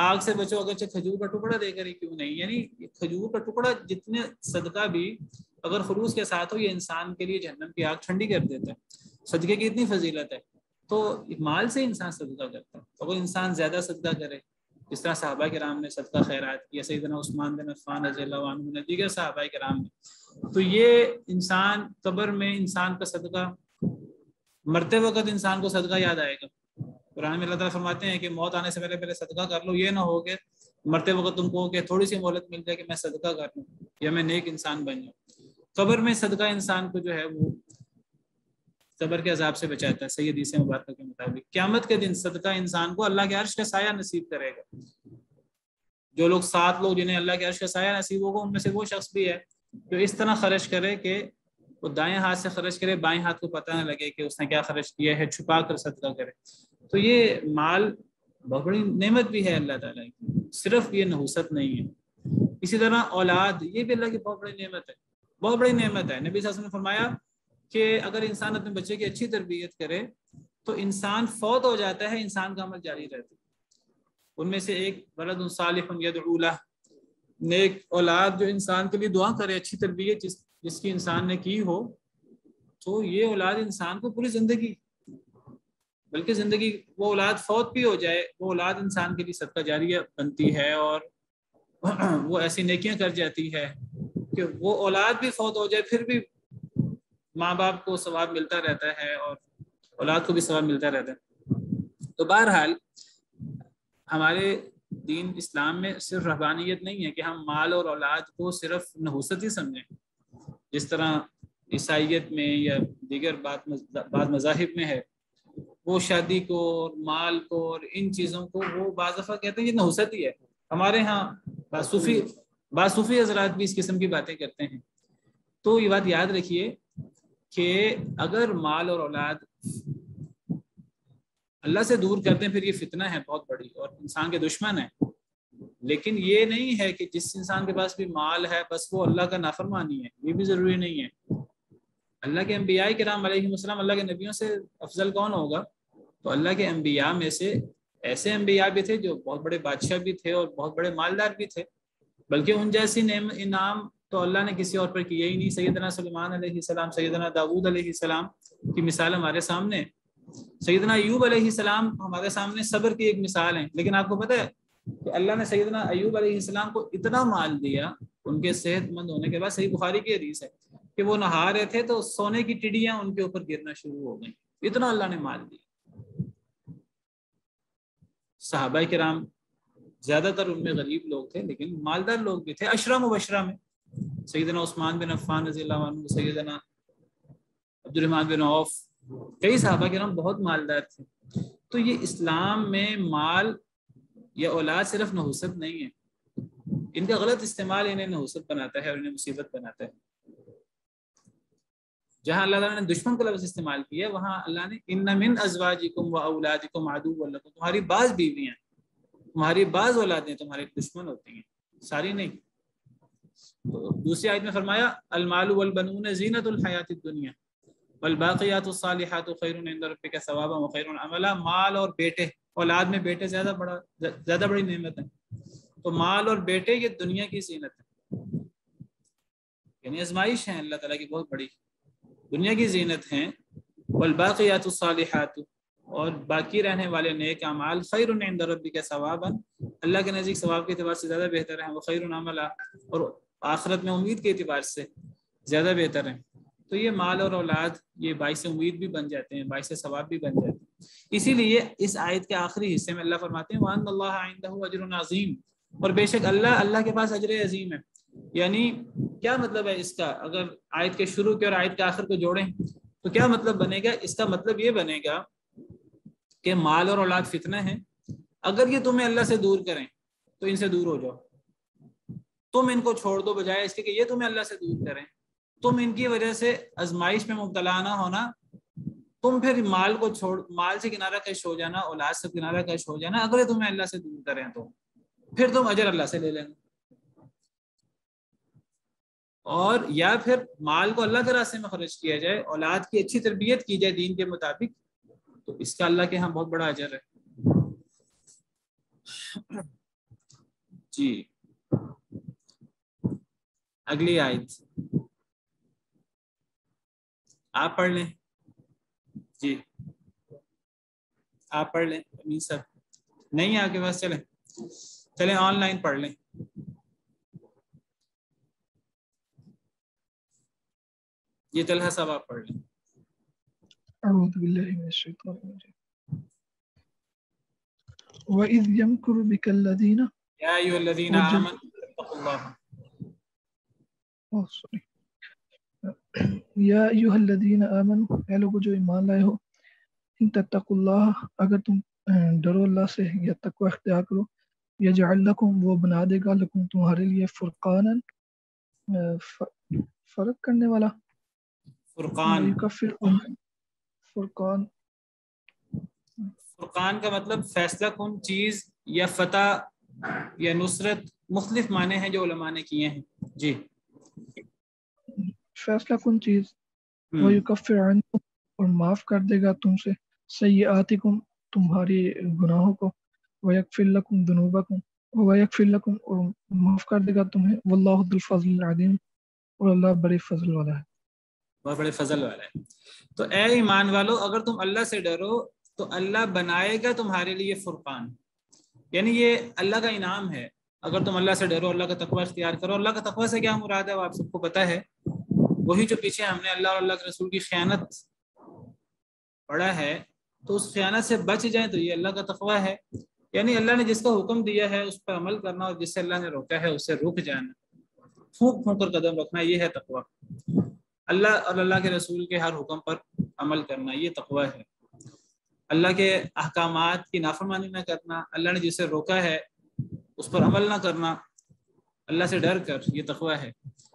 آگ سے بچو اگرچہ کھجور کا ٹکڑا دے کر ہی کیوں نہیں، یعنی کھجور کا ٹکڑا جتنے صدقہ بھی اگر خلوص کے ساتھ ہو، یہ انسان کے لیے جہنم کی آگ ٹھنڈی کر دیتا ہے۔ صدقے کی اتنی فضیلت ہے، تو مال سے انسان صدقہ کرتا ہے۔ اگر انسان زیادہ صدقہ کرے، جس طرح صحابہ کرام نے صدقہ خیرات کیا، سیدنا عثمان بن عفان رضی اللہ عنہ نے، دیگر صحابہ کرام نے، تو یہ انسان قبر میں انسان کا صدقہ، مرتے وقت انسان کو صدقہ یاد آئے گا۔ قرآن میں اللہ تعالیٰ فرماتے ہیں کہ موت آنے سے پہلے پہلے صدقہ کر لو، یہ نہ ہو کہ مرتے وقت تم کو کہ تھوڑی سی مہلت مل جائے کہ میں صدقہ کر لوں یا میں نیک انسان بن جاؤں۔ قبر میں صدقہ انسان کو جو ہے وہ قبر کے عذاب سے بچاتا ہے، صحیح حدیث مبارکہ کے مطابق۔ قیامت کے دن صدقہ انسان کو اللہ کے عرش کا سایہ نصیب کرے گا۔ جو لوگ 7 لوگ جنہیں اللہ کے عرش کا سایہ نصیب ہوگا، ان میں سے وہ شخص بھی ہے جو اس طرح خرچ کرے کہ وہ دائیں ہاتھ سے خرچ کرے، بائیں ہاتھ کو پتہ نہ لگے کہ اس نے کیا خرچ کیا ہے، چھپا کر صدقہ کرے۔ تو یہ مال بہت بڑی نعمت بھی ہے اللہ تعالیٰ کی، صرف یہ نحوست نہیں ہے۔ اسی طرح اولاد، یہ بھی اللہ کی بہت بڑی نعمت ہے، بہت بڑی نعمت ہے۔ نبی صلی اللہ علیہ وسلم نے فرمایا کہ اگر انسان اپنے بچے کی اچھی تربیت کرے تو انسان فوت ہو جاتا ہے، انسان کا عمل جاری رہتا ہے۔ ان میں سے ایک ولد صالح یدعو لہ، نیک اولاد جو انسان کے لیے دعا کرے، اچھی تربیت جس کی انسان نے کی ہو، تو یہ اولاد انسان کو پوری زندگی، بلکہ زندگی، وہ اولاد فوت بھی ہو جائے، وہ اولاد انسان کے لیے صدقہ جاریہ بنتی ہے، اور وہ ایسی نیکیاں کر جاتی ہے کہ وہ اولاد بھی فوت ہو جائے پھر بھی ماں باپ کو ثواب ملتا رہتا ہے اور اولاد کو بھی ثواب ملتا رہتا ہے۔ تو بہرحال ہمارے دین اسلام میں صرف رہبانیت نہیں ہے کہ ہم مال اور اولاد کو صرف نحوست ہی سمجھیں، جس طرح عیسائیت میں یا دیگر بعض مذاہب میں ہے، وہ شادی کو اور مال کو اور ان چیزوں کو وہ بعض دفعہ کہتے ہیں یہ نحوست ہی ہے۔ ہمارے ہاں بعض صوفی حضرات بھی اس قسم کی باتیں کرتے ہیں۔ تو یہ بات یاد رکھیے کہ اگر مال اور اولاد اللہ سے دور کرتے ہیں پھر یہ فتنہ ہے بہت بڑی اور انسان کے دشمن ہے، لیکن یہ نہیں ہے کہ جس انسان کے پاس بھی مال ہے بس وہ اللہ کا نافرمانی ہے، یہ بھی ضروری نہیں ہے۔ اللہ کے انبیاء کرام علیہ السلام، اللہ کے نبیوں سے افضل کون ہوگا؟ تو اللہ کے انبیاء میں سے ایسے انبیاء بھی تھے جو بہت بڑے بادشاہ بھی تھے اور بہت بڑے مالدار بھی تھے، بلکہ ان جیسی انعام تو اللہ نے کسی اور پر کیا ہی نہیں۔ سیدنا سلیمان علیہ السلام، سیدنا داؤد علیہ السلام کی مثال ہمارے سامنے، سیدنا ایوب علیہ السلام ہمارے سامنے صبر کی ایک مثال ہے۔ لیکن آپ کو پتہ ہے کہ اللہ نے سیدنا ایوب علیہ السلام کو اتنا مال دیا، ان کے صحت مند ہونے کے بعد، صحیح بخاری کی حدیث ہے کہ وہ نہا رہے تھے تو سونے کی ٹڈیاں ان کے اوپر گرنا شروع ہو گئیں، اتنا اللہ نے مال دیا۔ صحابہ کرام زیادہ تر ان میں غریب لوگ تھے لیکن مالدار لوگ بھی تھے۔ عشرہ مبشرہ میں سیدنا عثمان بن عفان رضی اللہ عنہ، سیدنا عبد الرحمن بن عوف، کئی صحابہ کرام بہت مالدار تھے۔ تو یہ اسلام میں مال یا اولاد صرف نحوست نہیں ہے، ان کا غلط استعمال انہیں نحوست بناتا ہے اور انہیں مصیبت بناتا ہے۔ جہاں اللہ تعالیٰ نے دشمن کا لفظ استعمال کیا، وہاں اللہ نے ان من ازواجکم و اولادکم عدو لکم، تمہاری بعض بیویاں، تمہاری بعض اولادیں تمہارے دشمن ہوتی ہیں، ساری نہیں۔ تو دوسری آیت میں فرمایا المال والبنون زینت الحیات الدنیا والباقیات الصالحات خیر عند ربک ثوابا وخیر عملا۔ مال اور بیٹے، اولاد میں بیٹے زیادہ بڑی نعمت ہے، تو مال اور بیٹے یہ دنیا کی زینت ہے، یعنی آزمائش ہیں اللہ تعالیٰ کی بہت بڑی، دنیا کی زینت ہیں۔ والباقیات الصالحات، اور باقی رہنے والے نیک اعمال خیر عند ربک ثوابا، اللہ کے نزدیک ثواب کے اعتبار سے زیادہ بہتر ہیں، وخیر عملا، اور آخرت میں امید کے اعتبار سے زیادہ بہتر ہیں۔ تو یہ مال اور اولاد یہ باعث امید بھی بن جاتے ہیں، باعث ثواب بھی بن جاتے ہیں۔ اسی لیے اس آیت کے آخری حصے میں اللہ فرماتے ہیں وَأَنَّ اللَّهَ عِندَهُ أَجْرٌ عَظِيمٌ، اور بے شک اللہ کے پاس اجر عظیم ہے۔ یعنی کیا مطلب ہے اس کا؟ اگر آیت کے شروع کے اور آیت کے آخر کو جوڑیں تو کیا مطلب بنے گا؟ اس کا مطلب یہ بنے گا کہ مال اور اولاد فتنہ ہیں، اگر یہ تمہیں اللہ سے دور کریں تو ان سے دور ہو جاؤ، تم ان کو چھوڑ دو بجائے اس کے کہ یہ تمہیں اللہ سے دور کریں، تم ان کی وجہ سے آزمائش میں مبتلا نہ ہونا، تم پھر مال کو چھوڑ، مال سے کنارہ کش ہو جانا، اولاد سے کنارہ کش ہو جانا، اگر یہ تمہیں اللہ سے دور کریں تو پھر تم اجر اللہ سے لے لینا، اور یا پھر مال کو اللہ کے راستے میں خرچ کیا جائے، اولاد کی اچھی تربیت کی جائے دین کے مطابق، تو اس کا اللہ کے ہاں بہت بڑا اجر ہے۔ جی اگلی آیت آپ پڑھ لیں، جی آپ پڑھ لیں امین صاحب، نہیں آپ کے پاس، چلیں آن لائن پڑھ لیں۔ یہ طلحہ صاحب آپ پڑھ لیں۔ اعوذ باللہ من الشیطان الرجیم وَإِذْ يَمْكُرُ بِكَ الَّذِينَ یا ایھا الذین آمنوا اتقوا اللہ، یا ایھا الذین آمنوا، اے لوگو جو ایمان لائے ہو، ان تتقوا اللہ، اگر تم ڈرو اللہ سے یا تقوی اختیار کرو، یجعل لکم، وہ بنا دے گا، لکم تمہارے لیے، فرقانا، فرق کرنے والا، فرقان، ویکفر، فرقان، فرقان کا مطلب فیصلہ کن چیز یا فتح یا نصرت، مختلف معنی ہیں جو علماء نے کیے ہیں۔ جی فیصلہ کن چیز، ویکفر عنکم، اور معاف کر دے گا تم سے، سیئاتکم، تمہاری گناہوں کو، ویغفر لکم ذنوبکم، ویغفر لکم، اور معاف کر دے گا تمہیں، واللہ ذو الفضل العظیم، اور اللہ بڑے فضل والا ہے، بہت بڑے فضل والا ہے۔ تو اے ایمان والو، اگر تم اللہ سے ڈرو تو اللہ بنائے گا تمہارے لیے فرقان، یعنی یہ اللہ کا انعام ہے۔ اگر تم اللہ سے ڈرو، اللہ کا تقوی اختیار کرو، اللہ کا تقوی سے کیا مراد ہے وہ آپ سب کو پتہ ہے، وہی جو پیچھے ہم نے اللہ اور اللہ کے رسول کی خیانت پڑھا ہے، تو اس خیانت سے بچ جائیں تو یہ اللہ کا تقوی ہے، یعنی اللہ نے جس کا حکم دیا ہے اس پر عمل کرنا، اور جس سے اللہ نے روکا ہے اس سے رک جانا، پھونک پھونک کر قدم رکھنا، یہ ہے تقوی۔ اللہ اور اللہ کے رسول کے ہر حکم پر عمل کرنا، یہ تقوی ہے۔ اللہ کے احکامات کی نافرمانی نہ کرنا، اللہ نے جسے روکا ہے اس پر عمل نہ کرنا، اللہ سے ڈر کر، یہ تقوی ہے۔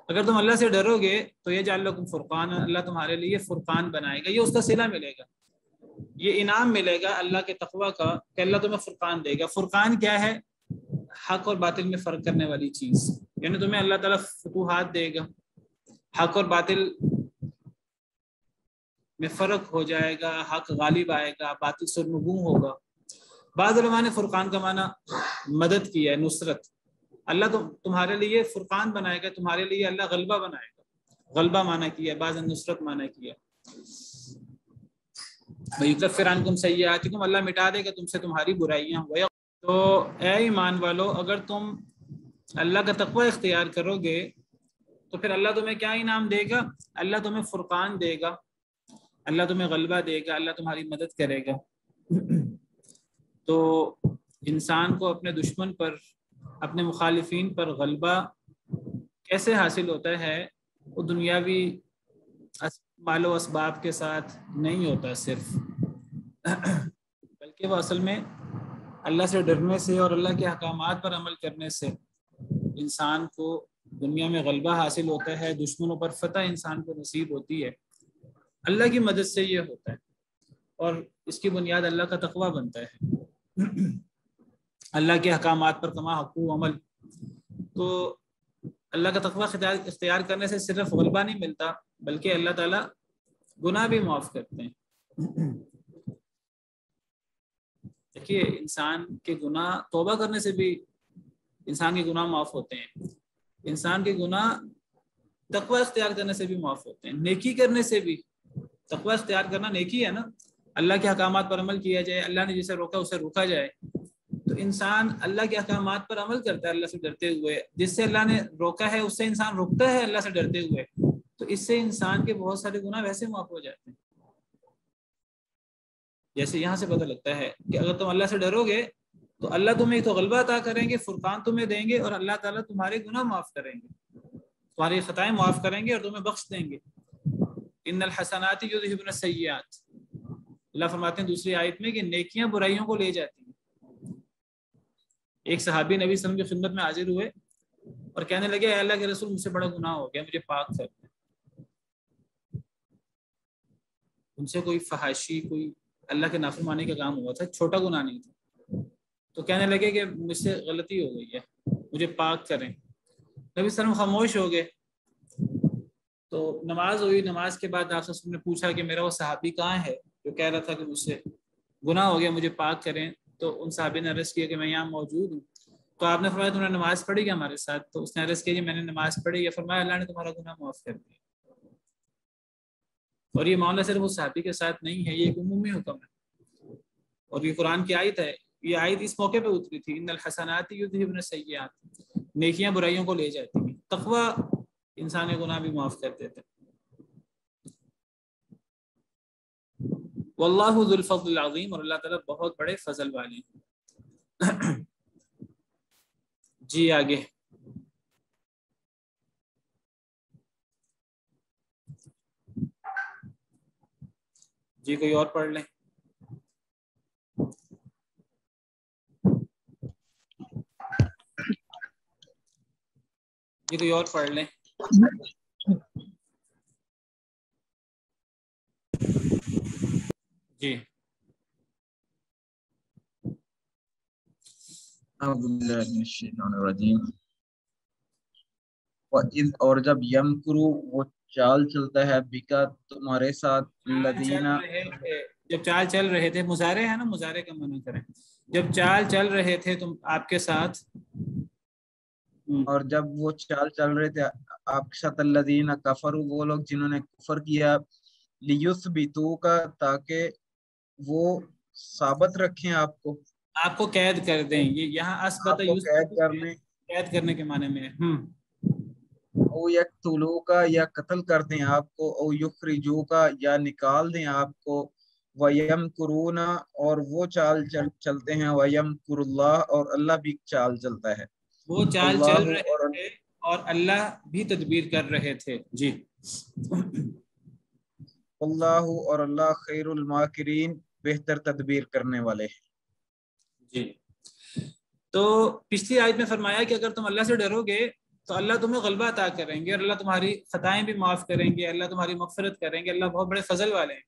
اگر تم اللہ سے ڈرو گے تو یہ جعل لکم فرقان، اللہ تمہارے لیے فرقان بنائے گا، یہ اس کا صلہ ملے گا، یہ انعام ملے گا اللہ کے تقوی کا کہ اللہ تمہیں فرقان دے گا۔ فرقان کیا ہے؟ حق اور باطل میں فرق کرنے والی چیز، یعنی تمہیں اللہ تعالیٰ فتوحات دے گا، حق اور باطل میں فرق ہو جائے گا، حق غالب آئے گا، باطل سرنگوں ہوگا۔ بعض علماء نے فرقان کا معنی مدد کیا ہے، نصرت، اللہ تمہارے لیے فرقان بنائے گا، تمہارے لیے اللہ غلبہ بنائے گا، غلبہ معنی کیا، بعض نے نصرت معنی کیا۔ وَيُكَفِّرْ عَنْكُمْ سَيِّئَاتِكُمْ، اللہ مٹا دے گا تم سے تمہاری برائیاں۔ تو اے ایمان والو، اگر تم اللہ کا تقوی اختیار کرو گے تو پھر اللہ تمہیں کیا انعام دے گا؟ اللہ تمہیں فرقان دے گا، اللہ تمہیں غلبہ دے گا، اللہ تمہاری مدد کرے گا۔ تو انسان کو اپنے دشمن پر، اپنے مخالفین پر غلبہ کیسے حاصل ہوتا ہے؟ وہ دنیاوی مال و اسباب کے ساتھ نہیں ہوتا صرف، بلکہ وہ اصل میں اللہ سے ڈرنے سے اور اللہ کے احکامات پر عمل کرنے سے انسان کو دنیا میں غلبہ حاصل ہوتا ہے، دشمنوں پر فتح انسان کو نصیب ہوتی ہے، اللہ کی مدد سے یہ ہوتا ہے، اور اس کی بنیاد اللہ کا تقوی بنتا ہے، اللہ کے احکامات پر کما حقوق عمل۔ تو اللہ کا تقوی اختیار کرنے سے صرف غلبہ نہیں ملتا، بلکہ اللہ تعالیٰ گناہ بھی معاف کرتے ہیں۔ دیکھیے انسان کے گناہ، توبہ کرنے سے بھی انسان کے گناہ معاف ہوتے ہیں، انسان کے گناہ تقوی اختیار کرنے سے بھی معاف ہوتے ہیں، نیکی کرنے سے بھی، تقوی اختیار کرنا نیکی ہے نا، اللہ کے احکامات پر عمل کیا جائے، اللہ نے جسے روکا اسے روکا جائے، تو انسان اللہ کے احکامات پر عمل کرتا ہے اللہ سے ڈرتے ہوئے، جس سے اللہ نے روکا ہے اس سے انسان رکتا ہے اللہ سے ڈرتے ہوئے، تو اس سے انسان کے بہت سارے گناہ ویسے معاف ہو جاتے ہیں۔ جیسے یہاں سے پتہ لگتا ہے کہ اگر تم اللہ سے ڈرو گے تو اللہ تمہیں ایک تو غلبہ عطا کریں گے، فرقان تمہیں دیں گے، اور اللہ تعالیٰ تمہارے گناہ معاف کریں گے، تمہاری خطائیں معاف کریں گے اور تمہیں بخش دیں گے۔ ان الحسنات یذہبن السیئات، اللہ فرماتے ہیں دوسری آیت میں کہ نیکیاں برائیوں کو لے جاتی ہیں۔ ایک صحابی نبی صلی اللہ علیہ وسلم کی خدمت میں حاضر ہوئے اور کہنے لگے اے اللہ کے رسول مجھ سے بڑا گناہ ہو گیا، مجھے پاک کر دیں۔ ان سے کوئی فحاشی، کوئی اللہ کے نافرمانی کا کام ہوا تھا، چھوٹا گناہ نہیں تھا، تو کہنے لگے کہ مجھ سے غلطی ہو گئی ہے، مجھے پاک کریں۔ نبی صلی اللہ علیہ وسلم خاموش ہو گئے، تو نماز ہوئی، نماز کے بعد آپ نے پوچھا کہ میرا وہ صحابی کہاں ہے جو کہہ رہا تھا کہ مجھ سے گناہ ہو گیا، مجھے پاک کریں؟ تو ان صحابی نے عرض کیا کہ میں یہاں موجود ہوں۔ تو آپ نے فرمایا تم نے نماز پڑھی کیا ہمارے ساتھ؟ تو اس نے عرض کیا کہ میں نے نماز پڑھی ہے۔ فرمایا اللہ نے تمہارا گناہ معاف کر دیا۔ اور یہ معاملہ صرف اس صحابی کے ساتھ نہیں ہے، یہ ایک عمومی حکم ہے، اور یہ قرآن کی آیت ہے۔ یہ آیت اس موقع پہ اتری تھی، ان الحسنات یذہبن السیئات، نیکیاں برائیوں کو لے جاتی ہیں۔ تقویٰ انسان کے گناہ بھی معاف کر دیتے۔ واللہ ذو الفضل العظیم، اور اللہ تعالیٰ بہت بڑے فضل والے ہیں۔ جی آگے، جی کوئی اور پڑھ لیں۔ جی کوئی اور پڑھ لیں۔ جی اعوذ باللہ من الشیطان الرجیم۔ وَإِذْ، اور جب یمکرو وہ چال چلتا ہے، بکا تمہارے ساتھ، الذین، جب چال چل رہے تھے، مضارع ہے نا، مضارع کا معنی کریں، جب چال چل رہے تھے تم آپ کے ساتھ، اور جب وہ چال چل رہے تھے آپ کے ساتھ، الذین کفروا، وہ لوگ جنہوں نے کفر کیا، لیثبتوک، تاکہ وہ ثابت رکھیں آپ کو قید کر دیں۔ یہ یہاں اثبت قید کرنے کے معنی میں ہے۔ او یقتلوک، یا قتل کر دیں آپ کو، او یخرجوک، یا نکال دیں آپ کو، وَيَمْكُرُونَ، اور وہ چال چلتے ہیں، وَيَمْكُرُ اللَّهُ، اور اللہ بھی چال چلتا ہے، وہ چال چل رہے تھے اور اللہ بھی تدبیر کر رہے تھے۔ جی اللہ، اور اللہ خیر الماکرین، بہتر تدبیر کرنے والے ہیں۔ جی تو پچھلی آیت میں فرمایا کہ اگر تم اللہ سے ڈرو گے تو اللہ تمہیں غلبہ عطا کریں گے، اور اللہ تمہاری خطائیں بھی معاف کریں گے، اللہ تمہاری مغفرت کریں گے، اللہ بہت بڑے فضل والے ہیں۔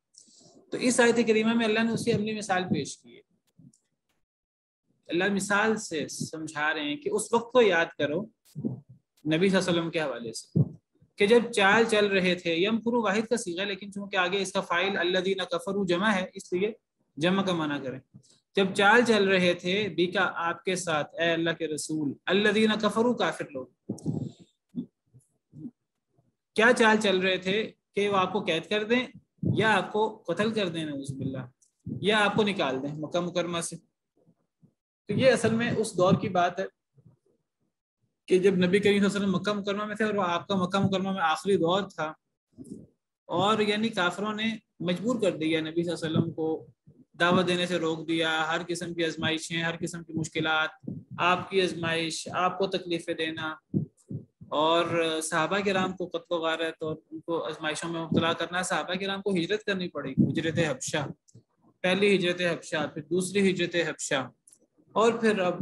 تو اس آیت کریمہ میں اللہ نے اسی اپنی مثال پیش کی ہے۔ اللہ مثال سے سمجھا رہے ہیں کہ اس وقت کو یاد کرو نبی صلی اللہ علیہ وسلم کے حوالے سے، کہ جب چال چل رہے تھے، یمکرو واحد کا صیغہ، لیکن چونکہ آگے اس کا فاعل الذین کفروا جمع ہے، اس لیے جمع کا معنی کریں۔ جب چال چل رہے تھے بیکا آپ کے ساتھ، اے اللہ کے رسول، الذین کفروا کافر لوگ، کیا چال چل رہے تھے کہ وہ آپ کو قید کر دیں، یا آپ کو قتل کر دیں نعوذ باللہ، یا آپ کو نکال دیں مکہ مکرمہ سے۔ تو یہ اصل میں اس دور کی بات ہے کہ جب نبی کریم صلی اللہ علیہ وسلم مکہ مکرمہ میں تھے، اور وہ آپ کا مکہ مکرمہ میں آخری دور تھا، اور یعنی کافروں نے مجبور کر دیا نبی صلی اللہ علیہ وسلم کو، دعوت دینے سے روک دیا، ہر قسم کی آزمائشیں، ہر قسم کی مشکلات، آپ کی آزمائش، آپ کو تکلیفیں دینا، اور صحابہ کرام کو قتل و غارت اور ان کو آزمائشوں میں مبتلا کرنا۔ صحابہ کرام کو ہجرت کرنی پڑی، ہجرت حبشہ، پہلی ہجرت حبشہ، پھر دوسری ہجرت حبشہ، اور پھر اب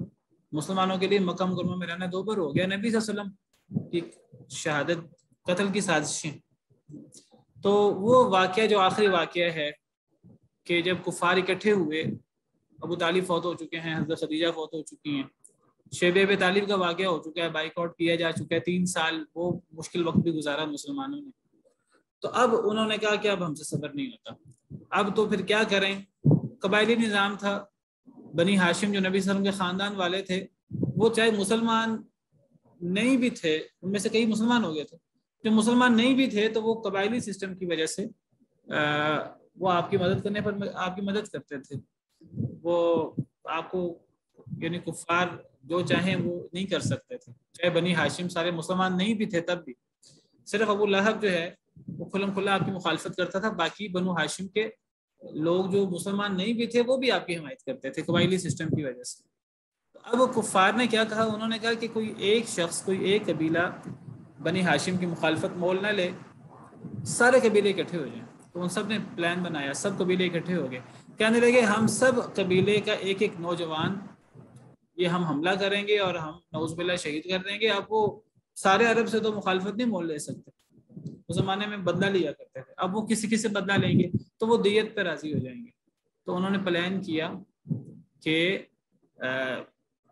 مسلمانوں کے لیے مکہ مکرمہ میں رہنا دوبر ہو گیا۔ نبی صلی اللہ علیہ وسلم کی شہادت، قتل کی سازشیں، تو وہ واقعہ جو آخری واقعہ ہے کہ جب کفار اکٹھے ہوئے، ابو طالب فوت ہو چکے ہیں، حضرت خدیجہ فوت ہو چکی ہیں، شیب ابی طالب کا واقعہ ہو چکا ہے، بائیک آؤٹ کیا جا چکا ہے، 3 سال وہ مشکل وقت بھی گزارا مسلمانوں نے۔ تو اب انہوں نے کہا کہ اب ہم سے صبر نہیں ہوتا، اب تو پھر کیا کریں۔ قبائلی نظام تھا، بنی ہاشم جو نبی صلی اللہ علیہ وسلم کے خاندان والے تھے، وہ چاہے مسلمان نہیں بھی تھے، ان میں سے کئی مسلمان ہو گئے تھے، جو مسلمان نہیں بھی تھے تو وہ قبائلی سسٹم کی وجہ سے وہ آپ کی مدد کرنے پر آپ کی مدد کرتے تھے۔ وہ آپ کو یعنی کفار جو چاہیں وہ نہیں کر سکتے تھے، چاہے بنی ہاشم سارے مسلمان نہیں بھی تھے تب بھی، صرف ابو لہب جو ہے وہ کھلم کھلا آپ کی مخالفت کرتا تھا، باقی بنو ہاشم کے لوگ جو مسلمان نہیں بھی تھے وہ بھی آپ کی حمایت کرتے تھے قبائلی سسٹم کی وجہ سے۔ اب کفار نے کیا کہا، انہوں نے کہا کہ کوئی ایک شخص، کوئی ایک قبیلہ بنی ہاشم کی مخالفت مول نہ لے، سارے قبیلے اکٹھے ہو جائیں. تو ان سب نے پلان بنایا, سب قبیلے اکٹھے ہو گئے, کہنے لگے ہم سب قبیلے کا ایک ایک نوجوان یہ ہم حملہ کریں گے اور ہم نعوذ باللہ شہید کر دیں گے. اب وہ سارے عرب سے تو مخالفت نہیں مول لے سکتے, اس زمانے میں بدلہ لیا کرتے تھے, اب وہ کسی کسی سے بدلہ لیں گے تو وہ دیت پہ راضی ہو جائیں گے. تو انہوں نے پلان کیا کہ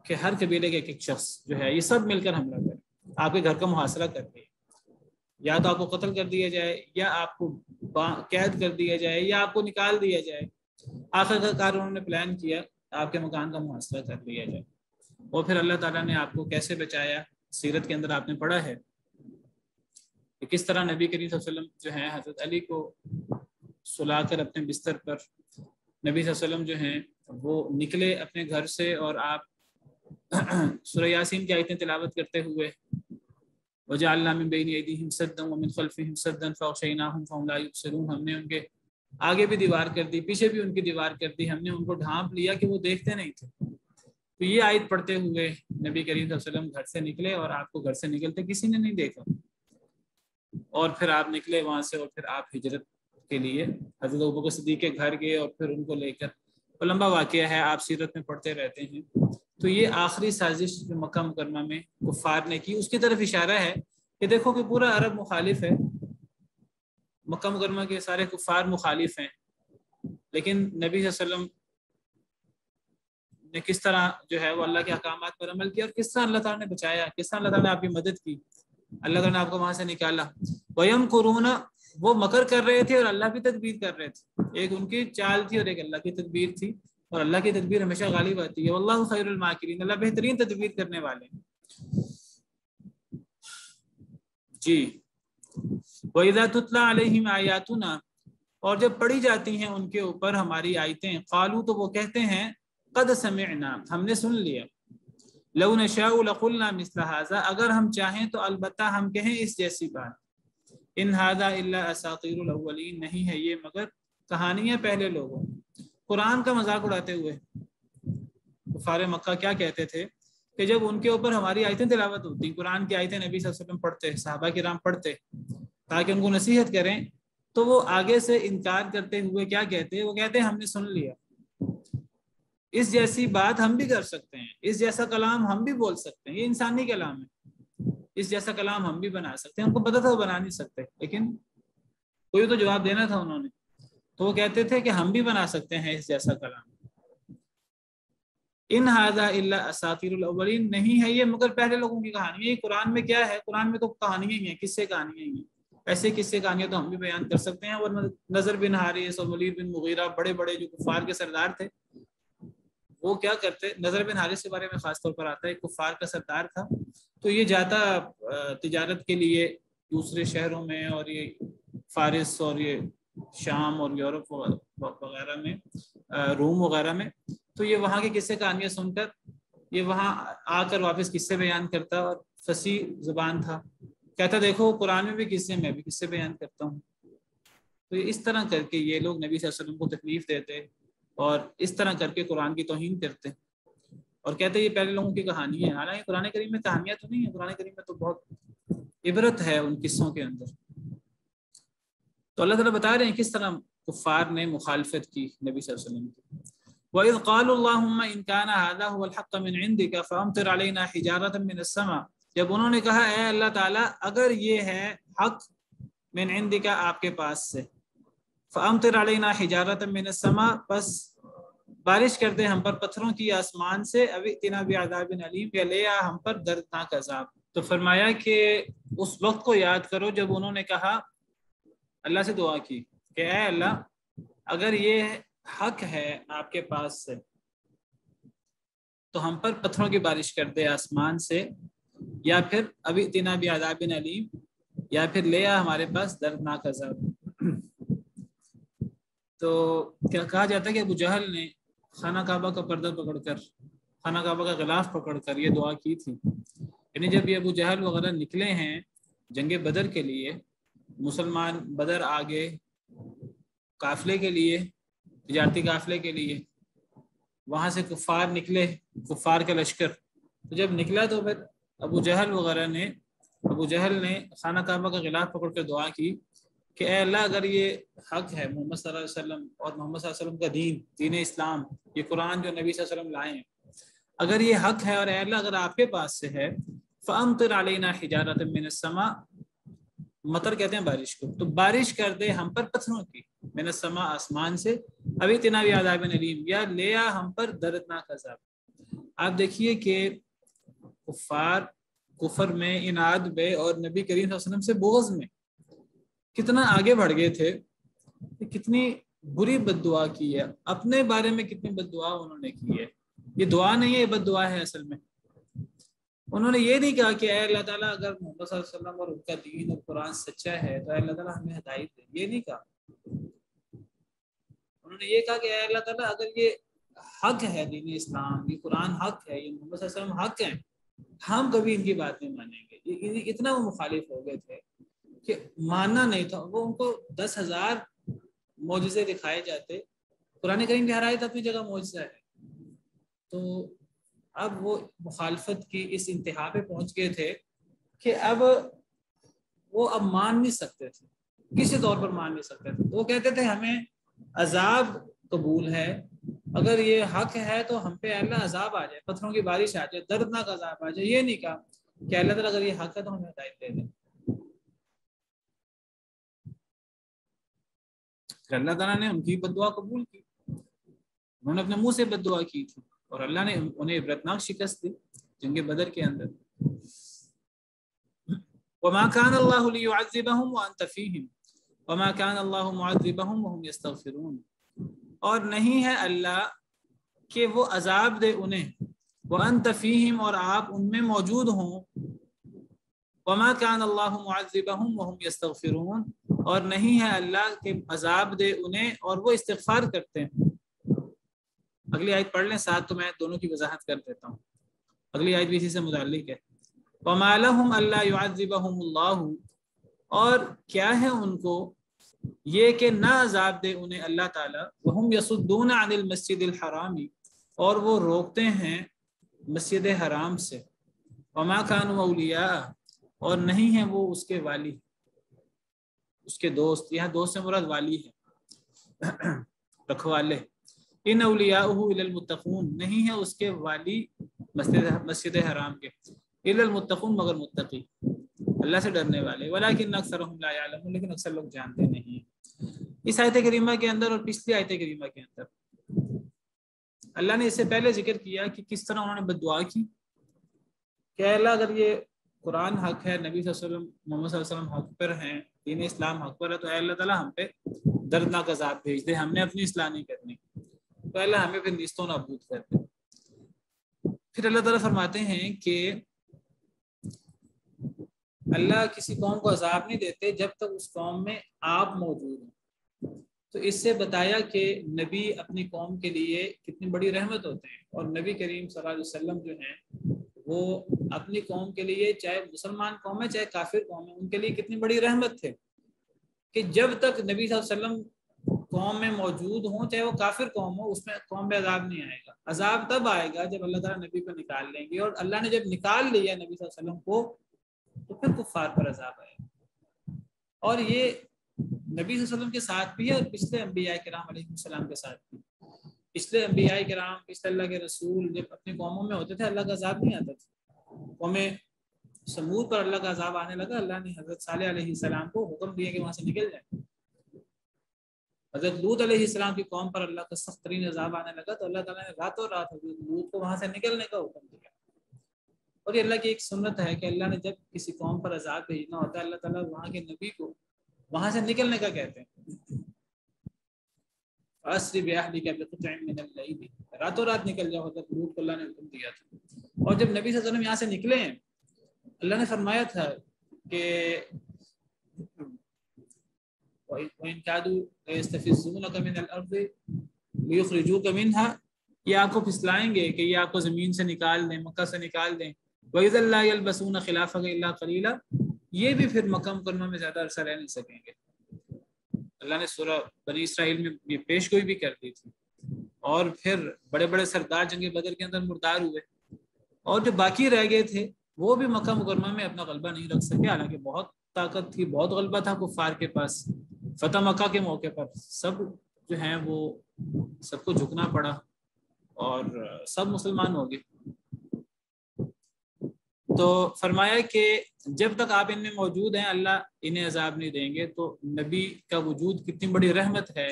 ہر قبیلے کے ایک ایک شخص جو ہے یہ سب مل کر حملہ کریں, آپ کے گھر کا محاصرہ کر دیں, یا تو آپ کو قتل کر دیا جائے, یا آپ کو قید کر دیا جائے, یا آپ کو نکال دیا جائے. آخر کار انہوں نے پلان کیا آپ کے مکان کا محاصرہ کر لیا جائے. اور پھر اللہ تعالیٰ نے آپ کو کیسے بچایا, سیرت کے اندر آپ نے پڑھا ہے کہ کس طرح نبی کریم صلی اللہ علیہ وسلم جو ہے حضرت علی کو سلا کر اپنے بستر پر نبی صلی اللہ علیہ وسلم جو ہیں وہ نکلے اپنے گھر سے, اور آپ سورہ یاسین کی آیتیں تلاوت کرتے ہوئے وَجَعَلْنَا مِن بَيْنِ أَيْدِيهِمْ سَدًّا وَمِنْ خَلْفِهِمْ سَدًّا فَأَغْشَيْنَاهُمْ فَهُمْ لَا يُبْصِرُونَ, ہم نے ان کے آگے بھی دیوار کر دی, پیچھے بھی ان کی دیوار کر دی, ہم نے ان کو ڈھانپ لیا کہ وہ دیکھتے نہیں تھے. تو یہ آیت پڑھتے ہوئے نبی کریم صلی اللہ علیہ وسلم گھر سے نکلے, اور آپ کو گھر سے نکلتے کسی نے نہیں دیکھا, اور پھر آپ نکلے وہاں سے, اور پھر آپ ہجرت کے لیے حضرت ابوبکر صدیق کے گھر گئے, اور پھر ان کو لے کر, لمبا واقعہ ہے, آپ سیرت میں پڑھتے رہتے ہیں. تو یہ آخری سازش جو مکہ مکرمہ میں کفار نے کی, اس کی طرف اشارہ ہے کہ دیکھو کہ پورا عرب مخالف ہے, مکہ مکرمہ کے سارے کفار مخالف ہیں, لیکن نبی صلی اللہ علیہ وسلم نے کس طرح جو ہے وہ اللہ کے احکامات پر عمل کیا, اور کس طرح اللہ تعالیٰ نے بچایا, کس طرح اللہ تعالیٰ نے آپ کی مدد کی, اللہ تعالیٰ نے آپ کو وہاں سے نکالا. وَيَمْكُرُونَ, وہ مکر کر رہے تھے اور اللہ بھی تدبیر کر رہے تھے, ایک ان کی چال تھی اور ایک اللہ کی تدبیر تھی, اور اللہ کی تدبیر ہمیشہ غالب آتی ہے. واللہ خیر الماکرین, اللہ بہترین تدبیر کرنے والے ہیں. جی. وَإِذَا تُتْلَى عَلَيْهِمْ آيَاتُنَا, اور جب پڑھی جاتی ہیں ان کے اوپر ہماری آیتیں, قالوا, تو وہ کہتے ہیں قد سمعنا, ہم نے سن لیا, لو نشاء لقلنا مثل هذا, اگر ہم چاہیں تو البتہ ہم کہیں اس جیسی بات, ان هذا الا اساطیر الاولین, نہیں ہے یہ مگر کہانیاں پہلے لوگوں. قرآن کا مذاق اڑاتے ہوئے کفار مکہ کیا کہتے تھے کہ جب ان کے اوپر ہماری آیتیں تلاوت ہوتی, قرآن کی آیتیں نبی صلی اللہ علیہ وسلم پڑھتے, صحابہ کرام پڑھتے تاکہ ان کو نصیحت کریں, تو وہ آگے سے انکار کرتے ہوئے کیا کہتے, وہ کہتے ہیں ہم نے سن لیا, اس جیسی بات ہم بھی کر سکتے ہیں, اس جیسا کلام ہم بھی بول سکتے ہیں, یہ انسانی کلام ہے, اس جیسا کلام ہم بھی بنا سکتے ہیں. ان کو پتہ تھا وہ بنا نہیں سکتے, لیکن کوئی تو جواب دینا تھا انہوں نے, تو وہ کہتے تھے کہ ہم بھی بنا سکتے ہیں اس جیسا کلام. ان ھذا الا اساطیر الاولین, نہیں ہے یہ مگر پہلے لوگوں کی کہانی. یہ قرآن میں کیا ہے, قرآن میں تو کہانیاں ہی ہیں, قصے کہانیاں ہی ہیں, ایسے قصے کہانیاں تو ہم بھی بیان کر سکتے ہیں. اور نضر بن حارث اور ولید بن مغیرہ, بڑے بڑے جو کفار کے سردار تھے, وہ کیا کرتے, نضر بن حارث کے بارے میں خاص طور پر آتا ہے, کفار کا سردار تھا, تو یہ جاتا تجارت کے لیے دوسرے شہروں میں, اور یہ فارس اور یہ شام اور یورپ وغیرہ میں, روم وغیرہ میں, تو یہ وہاں کی قصے کہانیاں سن کر یہ وہاں آ کر واپس قصے بیان کرتا, اور فصیح زبان تھا, کہتا دیکھو قرآن میں بھی قصے, میں بھی قصے بیان کرتا ہوں. تو اس طرح کر کے یہ لوگ نبی صلی اللہ علیہ وسلم کو تکلیف دیتے, اور اس طرح کر کے قرآن کی توہین کرتے, اور کہتے یہ پہلے لوگوں کی کہانی ہے. حالانکہ قرآن کریم میں کہانیاں تو نہیں ہیں, قرآن کریم میں تو بہت عبرت ہے ان قصوں کے اندر. تو اللہ تعالیٰ بتا رہے ہیں کس طرح کفار نے مخالفت کی نبی صلی اللہ علیہ وسلم کی. وَإِذْ قَالُوا اللَّهُمَّ إِنْ كَانَ هَذَا هُوَ الْحَقَّ مِنْ عِنْدِكَ فَأَمْطِرْ عَلَيْنَا حِجَارَةً مِنَ السَّمَاءِ, جب انہوں نے کہا اے اللہ تعالیٰ اگر یہ ہے حق من عندك آپ کے پاس سے, فَأَمْطِرْ عَلَيْنَا حِجَارَةً مِنَ السَّمَاءِ, بس بارش کر دے ہم پر پتھروں کی آسمان سے, أَوْ ائْتِنَا بِعَذَابٍ أَلِيمٍ, یا لے آ ہم پر دردناک عذاب. تو فرمایا کہ اس وقت کو یاد کرو جب انہوں نے کہا, اللہ سے دعا کی کہ اے اللہ اگر یہ حق ہے آپ کے پاس سے تو ہم پر پتھروں کی بارش کر دے آسمان سے, یا پھر ابھی ائتنا بعذاب علیم, یا پھر لے آ ہمارے پاس دردناک عذاب. تو کیا کہا جاتا ہے کہ ابو جہل نے خانہ کعبہ کا پردہ پکڑ کر, خانہ کعبہ کا غلاف پکڑ کر یہ دعا کی تھی. یعنی جب یہ ابو جہل وغیرہ نکلے ہیں جنگ بدر کے لیے, مسلمان بدر آگے قافلے کے لیے, تجارتی قافلے کے لیے, وہاں سے کفار نکلے, کفار کا لشکر, تو جب نکلا تو پھر ابو جہل نے خانہ کعبہ کا غلاف پکڑ کر دعا کی کہ اے اللہ اگر یہ حق ہے محمد صلی اللہ علیہ وسلم اور محمد صلی اللہ علیہ وسلم کا دین، دین اسلام، یہ قرآن جو نبی صلی اللہ علیہ وسلم لائے ہیں، اگر یہ حق ہے اور اے اللہ اگر آپ کے پاس سے ہے، فَأَمْطِرْ عَلَيْنَا حِجَارَةً مِّنَ السَّمَاءِ، مطر کہتے ہیں بارش کو، تو بارش کر دے ہم پر پتھروں کی، من السماء آسمان سے، ابھی تناوی عذاب علیم، یا لیا ہم پر دردناک عذاب۔ آپ دیکھیے کہ کفار کفر میں، اناد میں، اور نبی کریم صلی اللہ علیہ وسلم سے بغض میں کتنا آگے بڑھ گئے تھے، کتنی بری بد دعا کی ہے، اپنے بارے میں کتنی بد دعا انہوں نے کی ہے۔ یہ دعا نہیں ہے، یہ بد دعا ہے اصل میں۔ انہوں نے یہ نہیں کہا کہ اے اللہ تعالیٰ اگر محمد صلی اللہ علیہ وسلم اور ان کا دین اور قرآن سچا ہے تو اے اللہ تعالیٰ ہمیں ہدایت دے، یہ نہیں کہا۔ انہوں نے یہ کہا کہ اے اللہ تعالیٰ اگر یہ حق ہے، دین اسلام، یہ قرآن حق ہے، یہ محمد صلی اللہ علیہ وسلم حق ہیں، ہم کبھی ان کی بات نہیں مانیں گے۔ اتنا وہ مخالف ہو گئے تھے کہ ماننا نہیں تھا۔ وہ ان کو 10,000 معجزے دکھائے جاتے، قرآن کریم کی ہر آیت اپنی جگہ معجزہ ہے، تو اب وہ مخالفت کی اس انتہا پہ پہنچ گئے تھے کہ اب وہ مان نہیں سکتے تھے، کسی طور پر مان نہیں سکتے تھے۔ وہ کہتے تھے ہمیں عذاب قبول ہے، اگر یہ حق ہے تو ہم پہ اللہ عذاب آ جائے، پتھروں کی بارش آ جائے، دردناک عذاب آ جائے۔ یہ نہیں کہا کہ اللہ تعالیٰ اگر یہ حق ہے تو ہمیں ہدایت دے دیں۔ اللہ تعالیٰ نے ان کی بد دعا قبول کی، انہوں نے اپنے منہ سے بد دعا کی تھی، اور اللہ نے انہیں عبرتناک شکست دی جنگ بدر کے اندر۔ وما كان الله ليعذبهم وانت فيهم وما كان الله معذبهم وهم يستغفرون، اور نہیں ہے اللہ کہ وہ عذاب دے انہیں، وانت فيهم، اور آپ ان میں موجود ہوں، وما كان الله معذبهم وهم يستغفرون، اور نہیں ہے اللہ کہ عذاب دے انہیں اور وہ استغفار کرتے ہیں۔ اگلی آیت پڑھ لیں ساتھ، تو میں دونوں کی وضاحت کر دیتا ہوں۔ اگلی آیت بھی اسی سے متعلق ہے۔ وَمَا لَهُمْ أَلَّا يُعَذِّبَهُمُ اللَّهُ، اور کیا ہے ان کو یہ کہ نہ عذاب دے انہیں اللہ تعالیٰ، وَهُمْ يَصُدُّونَ عَنِ الْمَسْجِدِ الْحَرَامِ، اور وہ روکتے ہیں مسجد حرام سے، وَمَا كَانُوا أَوْلِيَاءَ، اور نہیں ہیں وہ اس کے والی، اس کے دوست، یہاں دوست سے مراد والی ہے، رکھوالے۔ ان اولیاءہ الا المتقون، نہیں ہے اس کے والی مسجد حرام کے، الا المتقون، مگر متقی، اللہ سے ڈرنے والے، ولکن اکثرهم لا يعلمون، لیکن اکثر لوگ جانتے نہیں۔ اس آیت کریمہ کے اندر اور پچھلی آیت کریمہ کے اندر اللہ نے اس سے پہلے ذکر کیا کہ کس طرح انہوں نے بد دعا کی کہ اللہ اگر یہ قرآن حق ہے، نبی صلی اللہ علیہ وسلم، محمد صلی اللہ علیہ وسلم حق پر ہیں، دین اسلام حق پر ہے، تو اے اللہ تعالیٰ ہم پہ دردناک عذاب بھیج دے، ہم نے اپنی اصلاح نہیں کرنی، تو اللہ ہمیں پھر نیستوں نابود کر دے۔ پھر اللہ تعالیٰ فرماتے ہیں کہ اللہ کسی قوم کو عذاب نہیں دیتے جب تک اس قوم میں آپ موجود ہیں۔ تو اس سے بتایا کہ نبی اپنی قوم کے لیے کتنی بڑی رحمت ہوتے ہیں، اور نبی کریم صلی اللہ علیہ وسلم جو ہیں وہ اپنی قوم کے لیے، چاہے مسلمان قوم ہے چاہے کافر قوم ہے، ان کے لیے کتنی بڑی رحمت تھے کہ جب تک نبی صلی اللہ علیہ وسلم قوم میں موجود ہوں، چاہے وہ کافر قوم ہو، اس میں قوم پہ عذاب نہیں آئے گا۔ عذاب تب آئے گا جب اللہ تعالیٰ نبی کو نکال لیں گے، اور اللہ نے جب نکال لیا نبی صلی اللہ علیہ وسلم کو تو پھر کفار پر عذاب آئے گا۔ اور یہ نبی صلی اللہ علیہ وسلم کے ساتھ بھی ہے، اور پچھلے انبیاء کرام علیہ السلام کے ساتھ بھی۔ پچھلے انبیاء کرام، پچھلے اللہ کے رسول جب اپنی قوموں میں ہوتے تھے، اللہ کا عذاب نہیں آتا تھا۔ قوم سمود پر اللہ کا عذاب آنے لگا، اللہ نے حضرت صالح علیہ السلام کو حکم دیا کہ وہاں سے نکل جائیں۔ حضرت لوط علیہ السلام کی قوم پر اللہ کا سخت ترین عذاب آنے لگا، تو اللہ تعالیٰ نے راتوں رات حضرت لوط کو وہاں سے نکلنے کا حکم دیا۔ اور یہ اللہ کی ایک سنت ہے کہ اللہ نے جب کسی قوم پر عذاب بھیجنا ہوتا ہے، اللہ تعالیٰ وہاں کے نبی کو وہاں سے نکلنے کا کہتے ہیں، فَأَسْرِ بِأَهْلِكَ بِقِطْعٍ مِّنَ اللَّيْلِ، راتوں رات نکل جاؤ۔ حضرت لوط کو اللہ نے حکم دیا تھا، اور جب نبی صلی اللہ علیہ وسلم یہاں سے نکلے ہیں، اللہ نے فرمایا تھا کہ وَإِن كَادُوا لَيَسْتَفِزُّونَكَ مِنَ الْأَرْضِ لِيُخْرِجُوكَ مِنْهَا، یہ آپ کو پھسلائیں گے کہ یہ آپ کو زمین سے نکال دیں، مکہ سے نکال دیں۔ وَإِذًا لَا يَلْبَسُونَ خِلَافَكَ إِلَّا قَلِيلًا، یہ بھی پھر مکہ مکرمہ میں زیادہ عرصہ رہ نہیں سکیں گے۔ اللہ نے سورہ بنی اسرائیل میں یہ پیش گوئی بھی کر دی تھی، اور پھر بڑے بڑے سردار جنگ بدر کے اندر مردار ہوئے، اور جو باقی رہ گئے تھے وہ بھی مکہ مکرمہ میں اپنا غلبہ نہیں رکھ سکے، حالانکہ بہت طاقت تھی، بہت غلبہ تھا کفار کے پاس، فتح مکہ کے موقع پر سب جو ہیں وہ سب کو جھکنا پڑا اور سب مسلمان ہو گئے. تو فرمایا کہ جب تک آپ ان میں موجود ہیں اللہ انہیں عذاب نہیں دیں گے. تو نبی کا وجود کتنی بڑی رحمت ہے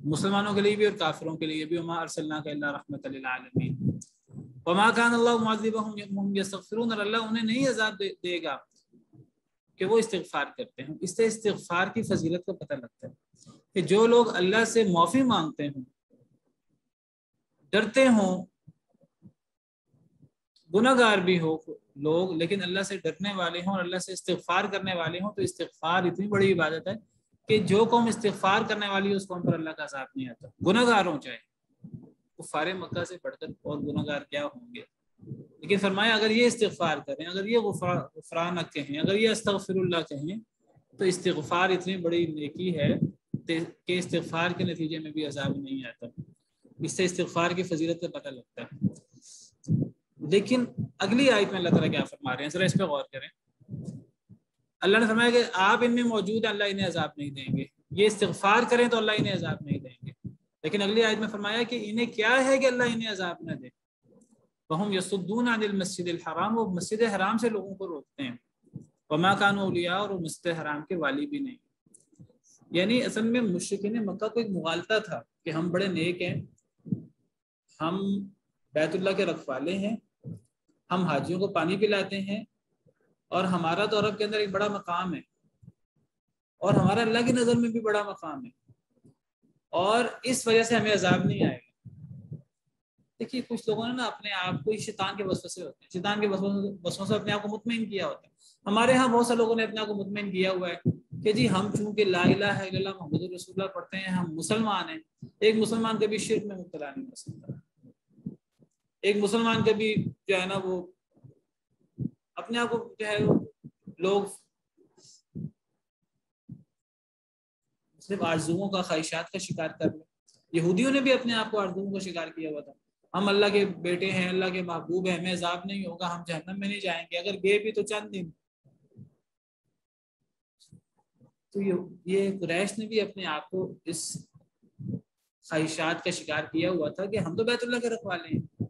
مسلمانوں کے لیے بھی اور کافروں کے لیے بھی. وما ارسلناک الا رحمۃ للعالمین وما کان اللہ معذبہم وهم یستغفرون. اور اللہ انہیں نہیں عذاب دے گا کہ وہ استغفار کرتے ہیں. اس سے استغفار کی فضیلت کا پتہ لگتا ہے کہ جو لوگ اللہ سے معافی مانگتے ہوں، ڈرتے ہوں، گناہ گار بھی ہو لوگ لیکن اللہ سے ڈرنے والے ہوں اور اللہ سے استغفار کرنے والے ہوں، تو استغفار اتنی بڑی عبادت ہے کہ جو قوم استغفار کرنے والی ہے اس قوم پر اللہ کا عذاب نہیں آتا، گناہ گار ہوں چاہے. کفار مکہ سے بڑھ کر اور گناہ گار کیا ہوں گے. لیکن فرمایا اگر یہ استغفار کریں، اگر یہ غفرانک کہیں، اگر یہ استغفر اللہ کہیں، تو استغفار اتنی بڑی نیکی ہے کہ استغفار کے نتیجے میں بھی عذاب نہیں آتا. اس سے استغفار کی فضیلت کا پتہ لگتا ہے. لیکن اگلی آیت میں اللہ تعالیٰ کیا فرما رہے ہیں، ذرا اس پہ غور کریں. اللہ نے فرمایا کہ آپ ان میں موجود ہیں، اللہ انہیں عذاب نہیں دیں گے. یہ استغفار کریں تو اللہ انہیں عذاب نہیں دیں گے. لیکن اگلی آیت میں فرمایا کہ انہیں کیا ہے کہ اللہ انہیں عذاب نہ دے. وَهُمْ يَصُدُّونَ عَنِ الْمَسْجِدِ الْحَرَامِ، وہ مسجد حرام سے لوگوں کو روکتے ہیں. وَمَا كَانُوا أَوْلِيَاءَ، اور وہ مسجد حرام کے والی بھی نہیں. یعنی اصل میں مشرکین مکہ کو ایک مغالطہ تھا کہ ہم بڑے نیک ہیں، ہم بیت اللہ کے رکھوالے ہیں، ہم حاجیوں کو پانی پلاتے ہیں، اور ہمارا تو عرب کے اندر ایک بڑا مقام ہے اور ہمارا اللہ کی نظر میں بھی بڑا مقام ہے، اور اس وجہ سے ہمیں عذاب نہیں آئے گا. دیکھیے کچھ لوگوں نے نا اپنے آپ کو شیطان کے وسوسے ہوتے ہیں، شیطان کے وسوسوں سے اپنے آپ کو مطمئن کیا ہوتا ہے. ہمارے ہاں بہت سے لوگوں نے اپنے آپ کو مطمئن کیا ہوا ہے کہ جی ہم چونکہ لا الہ الا اللہ محمد رسول اللہ پڑھتے ہیں، ہم مسلمان ہیں. ایک مسلمان کبھی شرک میں مبتلا نہیں ہو سکتا. ایک مسلمان کبھی جو ہے نا وہ اپنے آپ کو جو ہے لوگ صرف آرزوؤں کا، خواہشات کا شکار کر لیں. یہودیوں نے بھی اپنے آپ کو آرزوؤں کا شکار کیا ہوا تھا. ہم اللہ کے بیٹے ہیں، اللہ کے محبوب ہیں، ہمیں عذاب نہیں ہوگا، ہم جہنم میں نہیں جائیں گے، اگر گئے بھی تو چند دن. تو یہ قریش نے بھی اپنے آپ کو اس خواہشات کا شکار کیا ہوا تھا کہ ہم تو بیت اللہ کے رکھوالے ہیں،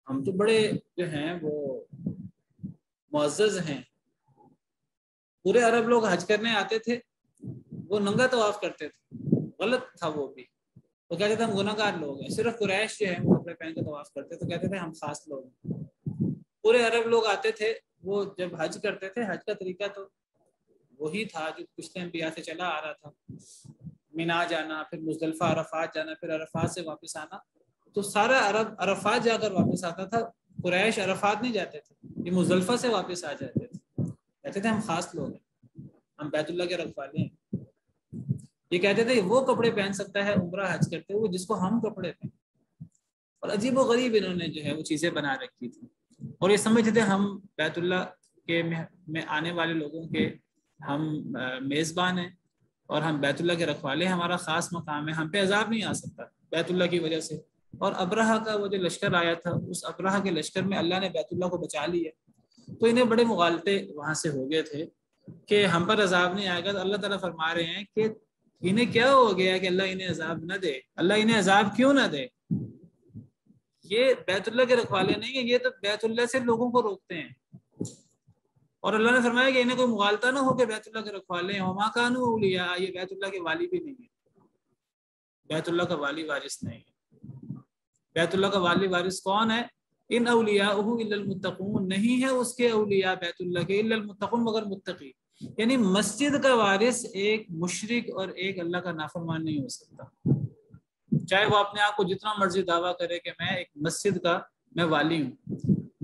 ہم تو بڑے جو ہیں وہ معزز ہیں. پورے عرب لوگ حج کرنے آتے تھے، وہ ننگا طواف کرتے تھے، غلط تھا وہ بھی. وہ کہتے تھے ہم گناہ گار لوگ ہیں. صرف قریش جو ہے وہ کپڑے پہن کے طواف کرتے تو کہتے تھے ہم خاص لوگ ہیں. پورے عرب لوگ آتے تھے، وہ جب حج کرتے تھے، حج کا طریقہ تو وہی تھا جو پچھلے انبیاء سے چلا آ رہا تھا، مینا جانا، پھر مزدلفہ عرفات جانا، پھر عرفات سے واپس آنا. تو سارا عرب عرفات جا کر واپس آتا تھا. قریش عرفات نہیں جاتے تھے، یہ مزدلفہ سے واپس آ جاتے تھے. کہتے تھے ہم خاص لوگ ہیں، ہم بیت اللہ کے رکھوالے ہیں. یہ کہتے تھے وہ کپڑے پہن سکتا ہے عمرہ حج کرتے ہوئے جس کو ہم کپڑے تھے. اور عجیب و غریب انہوں نے جو ہے وہ چیزیں بنا رکھی تھی، اور یہ سمجھتے تھے ہم بیت اللہ کے میں آنے والے لوگوں کے ہم میزبان ہیں اور ہم بیت اللہ کے رکھوالے، ہمارا خاص مقام ہے، ہم پہ عذاب نہیں آ سکتا بیت اللہ کی وجہ سے. اور ابرہہ کا وہ جو لشکر آیا تھا، اس ابرہہ کے لشکر میں اللہ نے بیت اللہ کو بچا لیا. تو انہیں بڑے مغالطے وہاں سے ہو گئے تھے کہ ہم پر عذاب نہیں آئے گا. تو اللہ تعالیٰ فرما رہے ہیں کہ انہیں کیا ہو گیا کہ اللہ انہیں عذاب نہ دے. اللہ انہیں عذاب کیوں نہ دے؟ یہ بیت اللہ کے رکھوالے نہیں ہیں، یہ تو بیت اللہ سے لوگوں کو روکتے ہیں. اور اللہ نے فرمایا کہ انہیں کوئی مغالطہ نہ ہو کہ بیت اللہ کے رکھوالے ہیں. وما کانوا اولیاء، یہ بیت اللہ کے والی بھی نہیں ہے، بیت اللہ کا والی وارث نہیں ہے. بیت اللہ کا والی وارث کون ہے؟ ان اولیاءہ الا المتقون، نہیں ہے اس کے اولیاء بیت اللہ کے الا المتقون مگر متقی. یعنی مسجد کا وارث ایک مشرک اور ایک اللہ کا نافرمان نہیں ہو سکتا، چاہے وہ اپنے آپ کو جتنا مرضی دعویٰ کرے کہ میں ایک مسجد کا میں والی ہوں.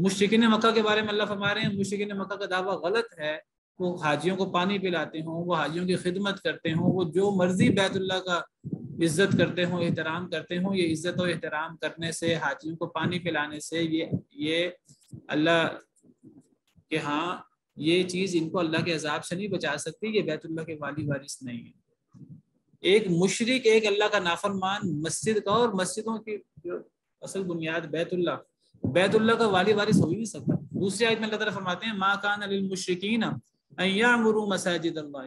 مشرکین مکہ کے بارے میں اللہ فرما رہے ہیں مشرکین مکہ کا دعویٰ غلط ہے. وہ حاجیوں کو پانی پلاتے ہوں، وہ حاجیوں کی خدمت کرتے ہوں، وہ جو مرضی بیت اللہ کا عزت کرتے ہوں، احترام کرتے ہوں. یہ عزت و احترام کرنے سے، حاجیوں کو پانی پلانے سے یہ اللہ کہ ہاں یہ چیز ان کو اللہ کے عذاب سے نہیں بچا سکتی. یہ بیت اللہ کے والی وارث نہیں ہے. ایک مشرک، ایک اللہ کا نافرمان مسجد کا، اور مسجدوں کی جو اصل بنیاد بیت اللہ کا والی وارث ہو ہی نہیں سکتا. دوسری آیت میں اللہ تعالیٰ فرماتے ہیں ما کان للمشرکین ان یعمروا مساجد اللہ،